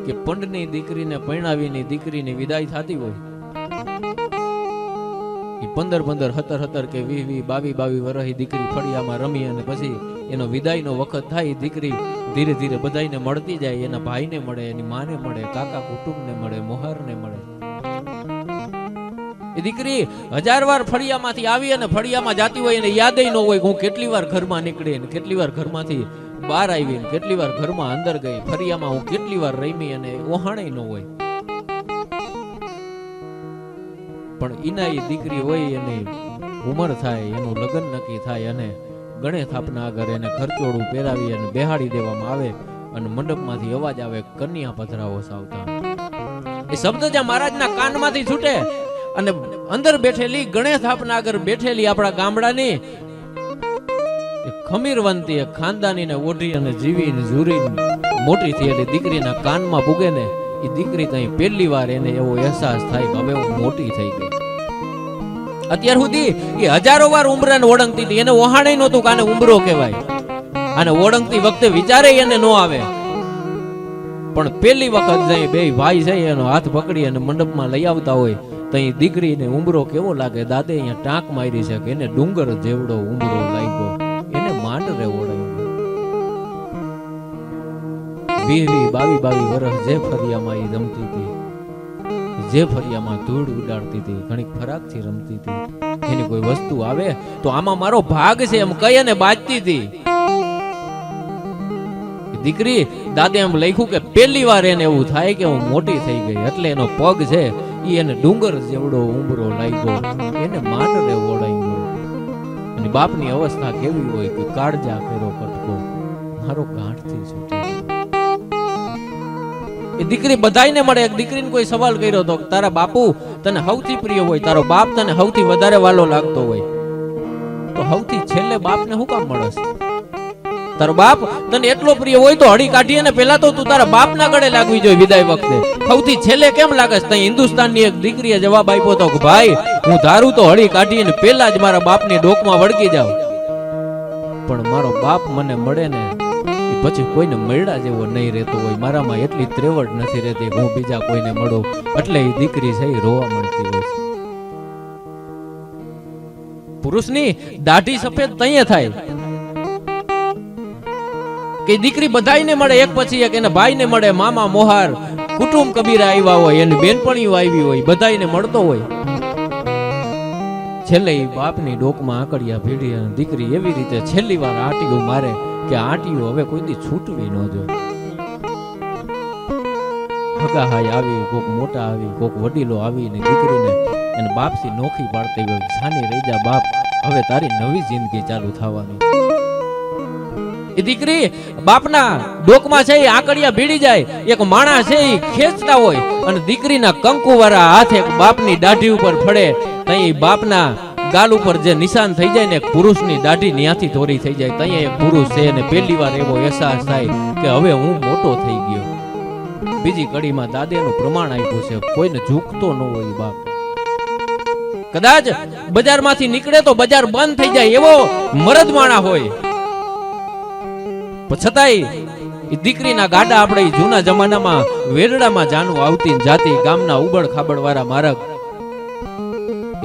કે પંડની દીકરીને પરણાવીની દીકરીની વિદાય થતી હોય, 15 17 કે 20 22 વર્ષની દીકરી ફળિયામાં રમી અને પછી એનો વિદાયનો વખત થાય, દીકરી ધીરે ધીરે બધાને મળતી જાય. એના ભાઈને મળે, એની માને મળે, કાકા કુટુંબને મળે, મોહરને મળે. એ દીકરી 1000 વાર ફળિયામાંથી આવી અને ફળિયામાં જાતી હોય એને યાદ ન હોય હું કેટલી વાર ઘરમાં નીકળી ને કેટલી વાર ઘરમાંથી બહાર આવી ને કેટલી વાર ઘરમાં અંદર ગઈ, ફળિયામાં હું કેટલી વાર રમી, અને ઓહાણે ન હોય. પણ ઈના એ દીકરી હોય, એની ઉંમર થાય, એનું લગ્ન નક્કી થાય અને ગણેશ સ્થાપના આગળ એને ખર્ચોડું પહેરાવી અને બેહાડી દેવામાં આવે અને મંડપમાંથી અવાજ આવે, કન્યા પધરાવો સાવતા. એ શબ્દ જ્યાં મહારાજના કાનમાંથી છૂટે અને અંદર બેઠેલી ગણેશ સ્થાપના આગળ બેઠેલી આપણા ગામડાની ખમીરવંતી ખાનદાનીને ઓઢી અને જીવીને ઝૂરીને મોટી થયેલી દીકરીના કાનમાં પૂગે ને, એ દીકરી કઈ પહેલી વાર એને એવો અહેસાસ થાય કે હવે હું મોટી થઈ ગઈ. અત્યાર સુધી એ હજારો વાર ઉંબરાને ઓળંગતી હતી, એને ઓહાણે નહોતું કે આને ઉંબરો કહેવાય, આને ઓળંગતી વખતે વિચારે એને નો આવે. પણ પહેલી વખત જઈ બે ભાઈ છે એનો હાથ પકડી અને મંડપમાં લઈ આવતા હોય તો એ દીકરીને ઉંબરો કેવો લાગે. દાદે અહીંયા ટાંક મારી છે કે એને ડુંગર જેવડો ઉંબરો લાગ્યો, એને માંડ રે ઓળાઈ. 20-22 વર્ષ જે ફરિયામાં એ રમતી હતી, જે ફરિયામાં ધૂળ ઉડાડતી હતી, ઘણી ફરાકથી રમતી હતી, એની કોઈ વસ્તુ આવે તો આમાં મારો ભાગ છે એમ કહી અને બાજતી હતી. દીકરી દાદે એમ લખ્યું કે પહેલી વાર એને એવું થાય કે હું મોટી થઈ ગઈ, એટલે એનો પગ છે ઈ એને ડુંગર જેવડો ઉંબરો લાગ્યો, એને માંડ રે ઓળાઈ ગયો. અને બાપની અવસ્થા કેવી હોય કે કાળજા કર્યો કટકો, મારો ગાંઠથી છૂટી. એ દીકરી બધાયને મળે. એક દીકરીને કોઈ સવાલ કર્યો તો તારા બાપુ તને સૌથી પ્રિય હોય, તારો બાપ તને સૌથી વધારે વાલો લાગતો હોય, તો સૌથી છેલ્લે બાપને શું કામ મળે? તારો બાપ તને એટલો પ્રિય હોય તો હળી કાઢી અને પહેલા તો તું તારા બાપના ગળે લાગવી જોઈએ વિદાય વખતે, સૌથી છેલ્લે કેમ લાગે? તઈ હિન્દુસ્તાનની એક દીકરીએ જવાબ આપ્યો તો કે ભાઈ હું ધારું તો હળી કાઢી અને પહેલા જ મારા બાપની ડોકમાં વળગી જાવ, પણ મારો બાપ મને મળે ને પછી કોઈને મળ્યા જેવો નહીં રહેતો હોય, મારામાં એટલી ત્રેવડ નથી રહેતી હું બીજા કોઈને મળું, એટલે એ દીકરી છે એ રોવા મળતી હોય છે. પુરુષની દાઢી સફેદ તઈએ થાય કે દીકરી બધાયને મળે એક પછી એક, એને ભાઈને મળે, મામા મોહાર કુટુંબ કબીરા આવ્યા હોય, એની બેનપણીઓ આવી હોય, બધાયને મળતો હોય. છેલ્લે ઈ બાપની ડોકમાં આકડિયા ભીડી અને દીકરી એવી રીતે છેલ્લી વાર આંટીયું મારે કે આંટીયું હવે કોઈ દી છૂટવી ન જોઈએ. હગાહાઈ આવી, કોક મોટા આવી, કોક વડીલો આવી ને દીકરીને એને બાપથી નોખી પાડતી હોય, છાની રહી જા બાપ, હવે તારી નવી જિંદગી ચાલુ થવાની. એ દીકરી બાપના ડોકમાં છે, આંકડિયા ભીડી જાય, એક માણસ છે એ ખેંચતા હોય અને દીકરીના કંકુવાળા હાથ એક બાપની દાઢી ઉપર પડે, તઈ બાપના ગાલ ઉપર જે નિશાન થઈ જાય ને એક પુરુષની દાઢી ન્યાથી ધોરી થઈ જાય, તઈ એક પુરુષ છે અને પહેલી વાર એવો અહેસાસ થાય કે હવે હું મોટો થઈ ગયો. બીજી કડીમાં દાદેનું પ્રમાણ આપ્યું છે, કોઈને ઝૂકતો ન હોય બાપ. કદાચ બજારમાંથી નીકળે તો બજાર બંધ થઈ જાય એવો મરદ માણા હોય, છતાંય એ દીકરીના ગાડા આપણે જૂના જમાનામાં વેરડામાં જાનવું આવતી જાતી, ગામના ઉબડ ખાબડ વાળા માર્ગ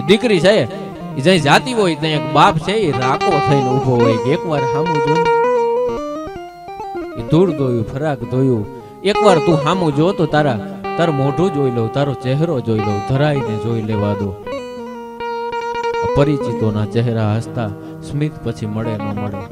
દીકરી છે એ જઈ જાતી હોય ત્યાં એક બાપ છે એ રાકો થઈને ઊભો હોય કે એકવાર હામું જો, એ ધૂળ ધોયું, ફરાક ધોયું, એકવાર તું હામું જો તો તાર મોઢું જોઈ લઉં, તારો ચહેરો જોઈ લઉં, ધરાઈને જોઈ લેવા દો. પરિચિતોના ચહેરા હસતા સ્મિત પછી મળે ન મળે.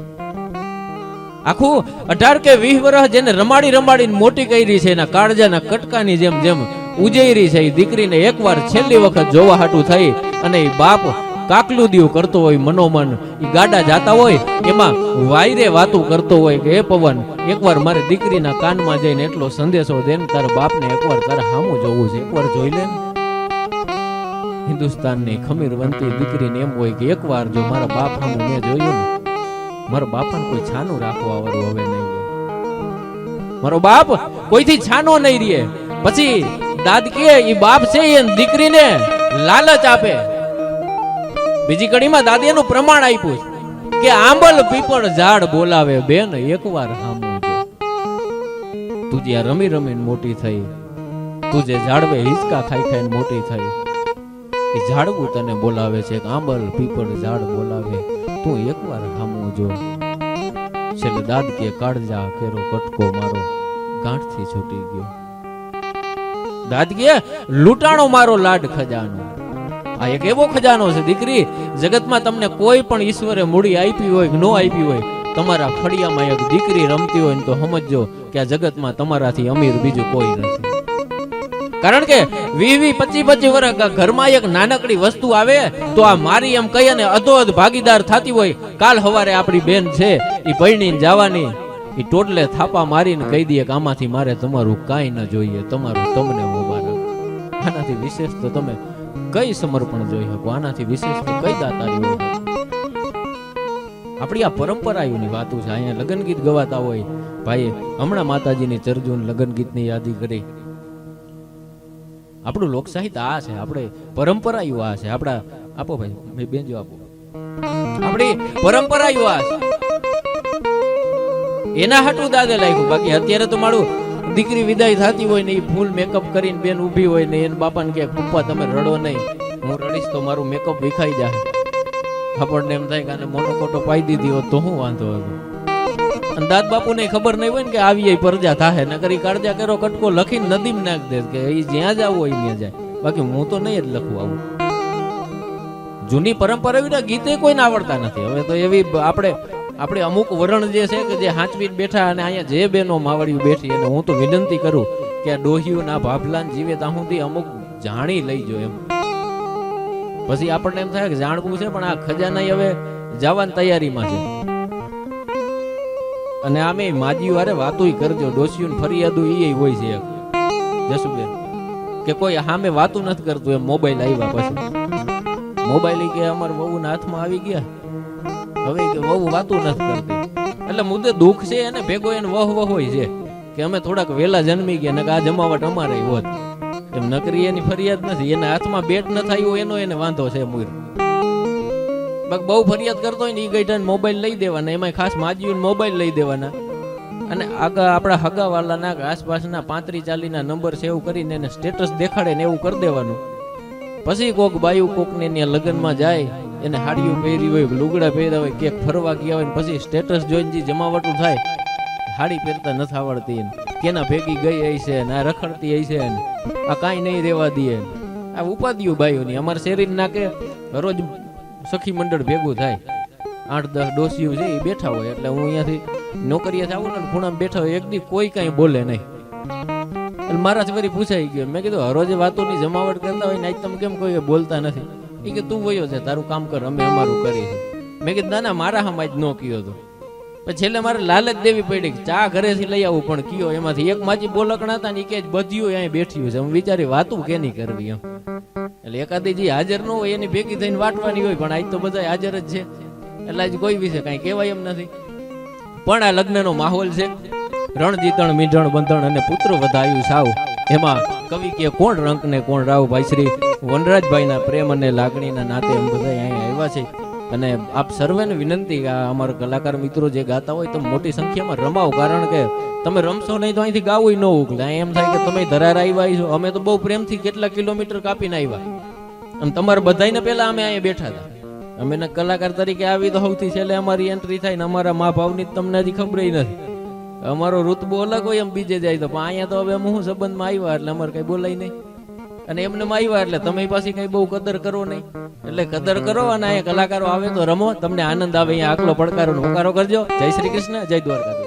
આખું 18 કે 20 વર્ષ જેને રમાડી રમાડીને મોટી કરી છે, એના કાળજાના કટકાની જેમ જેમ ઉજેરી છે, એ દીકરીને એકવાર છેલ્લી વખત જોવા હાટું થઈ અને એ બાપ કાકલું દીવ કરતો હોય મનોમન, એ ગાડા જાતા હોય એમાં વાયરે વાતું કરતો હોય કે એ પવન એકવાર મારે દીકરીના કાનમાં જઈને એટલો સંદેશો દે ને તારા બાપને એકવાર તારે સામું જોવું છે, એકવાર જોઈ લે. હિન્દુસ્તાનની ખમીરવંતી દીકરીને એમ હોય કે એકવાર જો મારા બાપ સામું મેં જોયું ને, મારા બાપાને કોઈ છાનું રાખવા વાળું હવે નહીં રહે, મારો બાપ કોઈથી છાનો નહીં રહે. પછી દાદ કે એ બાપ છે એ દીકરીને લાલચ આપે. બીજી કડીમાં દાદીનું પ્રમાણ આપ્યું કે આંબલ પીપળ ઝાડ બોલાવે બેન એકવાર સામું જો. તું જ્યાં રમી રમીને મોટી થઈ, તું જે ઝાડવે હિંચકા ખાઈ ખાઈને મોટી થઈ, એ ઝાડવું તને બોલાવે છે, આંબલ પીપળ ઝાડ બોલાવે, તું એકવાર સામું જો. છેલ્લે દાદ કે કાળજા કેરો કટકો મારો ગાંઠથી છૂટી ગયો. દાદ કે લૂંટાણો મારો લાડ ખજાનો. આ એક એવો ખજાનો છે દીકરી, જગતમાં તમને કોઈ પણ ઈશ્વરે મૂડી આપી હોય કે ન આપી હોય, તમારા ફળિયામાં એક દીકરી રમતી હોય ને તો સમજજો કે આ જગતમાં તમારાથી અમીર બીજું કોઈ નથી. કારણ કે 20-25 વર્ષ ઘરમાં એક નાનકડી વસ્તુ આવે તો આ મારી એમ કહી અને અધોઅધ ભાગીદાર થતી હોય. કાલ સવારે આપણી બેન છે એ પૈણીને જવાની, એ ટોટલે થાપા મારીને કહી દે કે આમાંથી મારે તમારું કાંઈ ન જોઈએ, તમારું તમને મુબારક. આનાથી વિશેષ તો તમે કઈ સમર્પણ જોઈ શકો, આનાથી વિશેષ તો કઈ દાતારી હોય. આપણી આ પરંપરાઓની વાતો છે. અહીંયા લગ્ન ગીત ગવાતા હોય, ભાઈ હમણાં માતાજીની ચરજુન લગ્ન ગીતની યાદી કરી. આપણું લોક સાહિત્ય આ છે, આપણે પરંપરાઓ આ છે. આપણા આપો ભાઈ બેન જો આપો, આપણી પરંપરાઓ આ છે. એના હાટું દાદે લાગ્યું. બાકી અત્યારે તો મારું દીકરી વિદાય થતી હોય ને એ ફૂલ મેકઅપ કરીને બેન ઊભી હોય ને એને બાપાને કે પપ્પા તમે રડો નહીં, હું રડીશ તો મારું મેકઅપ વિખાઈ જાય. આપણને એમ થાય કે આને મોનોકોટો પાઈ દીધી હોત તો શું વાંધો હતો. અને દાદ બાપુને ખબર નહીં હોય ને કે આવી પરજા થાય, નકરી કાળજા કેરો કટકો લખીને નદીમાં નાખ દે કે એ જ્યાં જ આવું હોય ત્યાં જાય. બાકી હું તો નહીં જ લખું આવું. જૂની પરંપરા ગીતે કોઈને આવડતા નથી. હવે તો એવી આપણે અમુક વરણ જે છે કે જે હાંચવીને બેઠા અને અહીંયા જે બેનો માવડિયું બેઠી એને હું તો વિનંતી કરું કે આ ડોહિયું ના ભાભલાન જીવે ત્યાં સુધી અમુક જાણી લઈજો એમ. પછી આપણને એમ થાય કે જાણવું છે પણ આ ખજાના હવે જવાની તૈયારીમાં છે. અને આમે માજી વારે વાતોય કરજો, ડોશીયું ફરિયાદો એ હોય છે જસુબેન કે કોઈ સામે વાતું નથી કરતું એમ. મોબાઈલ આવ્યા પછી મોબાઈલ કે અમાર વહુના હાથમાં આવી ગયા, હવે કે વહુ વાતું નથી કરતી. એટલે મુદ્દે દુઃખ છે એને ભેગો એને વહ હોય છે કે અમે થોડાક વેલા જન્મી ગયા ને આ જમાવટ અમારે હોત એમ. નકરી એની ફરિયાદ નથી, એના હાથમાં બેટ ન થાય એનો એને વાંધો છે. મુર બહુ ફરિયાદ કરતો હોય ને એ ગઈઢાને મોબાઈલ લઈ દેવાના, એમાં ખાસ માજીઓને મોબાઈલ લઈ દેવાના અને આગળ આપણા હગાવાલાના આસપાસના 35-40 ના નંબર સેવ કરીને એને સ્ટેટસ દેખાડે ને એવું કરી દેવાનું. પછી કોક બાયું કોકને ત્યાં લગ્નમાં જાય, એને હાડીઓ પહેરી હોય, લુગડા પહેર્યા હોય, ક્યાંક ફરવા ગયા હોય, પછી સ્ટેટસ જોઈને જે જમાવટું થાય સાડી પહેરતા નથી આવડતી ને કેના ભેગી ગઈ હશે ને આ રખડતી હશે ને આ કાંઈ નહીં રહેવા દે આ ઉપાધિઓ બાઈઓની અમારા શેરી નાકે રોજ સખી મંડળ ભેગું થાય 8-10 ડોસીઓ છે એ બેઠા હોય એટલે હું અહીંયાથી નોકરીએ આવું ને ખૂણામાં બેઠા હોય એક દી કોઈ કાંઈ બોલે નહીં એટલે મારા વળી પૂછાઈ ગયો મેં કીધું હરોજે વાતોની જમાવટ કરતા હોય ને આજ તમે કેમ કોઈ બોલતા નથી એ કે તું વયો છે તારું કામ કર અમે અમારું કરીશું મેં કીધું ના ના મારા હામ આજ ન કયો હતો પછી છેલ્લે મારે લાલચ દેવી પડી કે ચા ઘરેથી લઈ આવું પણ કયો એમાંથી એક માજી બોલકણા હતા ને કે બધીઓ અહીં બેઠી છે હું વિચારી વાતું કેની કરવી એમ એટલે એકાદી જે હાજર ન હોય એની ભેગી થઈને વાટવાની હોય પણ આજ તો બધા હાજર જ છે એટલે આજ કોઈ વિશે કાંઈ કહેવાય એમ નથી પણ આ લગ્નનો માહોલ છે રણજીતણ મીંઢણ બંધણ અને પુત્ર વધાયું સાવ એમાં કવિ કે કોણ રંક ને કોણ રાવ ભાઈ શ્રી વનરાજભાઈના પ્રેમ અને લાગણીના નાતે એમ બધા અહીં આવ્યા છે અને આપ સર્વેને વિનંતી કે અમારા કલાકાર મિત્રો જે ગાતા હોય તો મોટી સંખ્યામાં રમાવો કારણ કે તમે રમશો નહીં તો અહીંથી ગાવું ન ઉગલે એમ થાય કે તમે ધરાર આવ્યા છો અમે તો બહુ પ્રેમથી કેટલા કિલોમીટર કાપીને આવ્યા અને તમારે બધાને પહેલા અમે અહીંયા બેઠા હતા અમે કલાકાર તરીકે આવી તો સૌથી છેલ્લે અમારી એન્ટ્રી થાય ને અમારા મા ભાવની તમને હજી ખબર નથી અમારો ઋતબો અલગ હોય એમ બીજે જાય તો પણ અહીંયા તો હવે અમે શું સંબંધમાં આવ્યા એટલે અમારે કઈ બોલાય નહીં અને એમને આવ્યા એટલે તમે પાછી કઈ બહુ કદર કરો નહીં એટલે કદર કરો અને અહીંયા કલાકારો આવે તો રમો તમને આનંદ આવે અહીંયા આકલો પડકારો હોકારો કરજો જય શ્રી કૃષ્ણ જય દ્વારકા.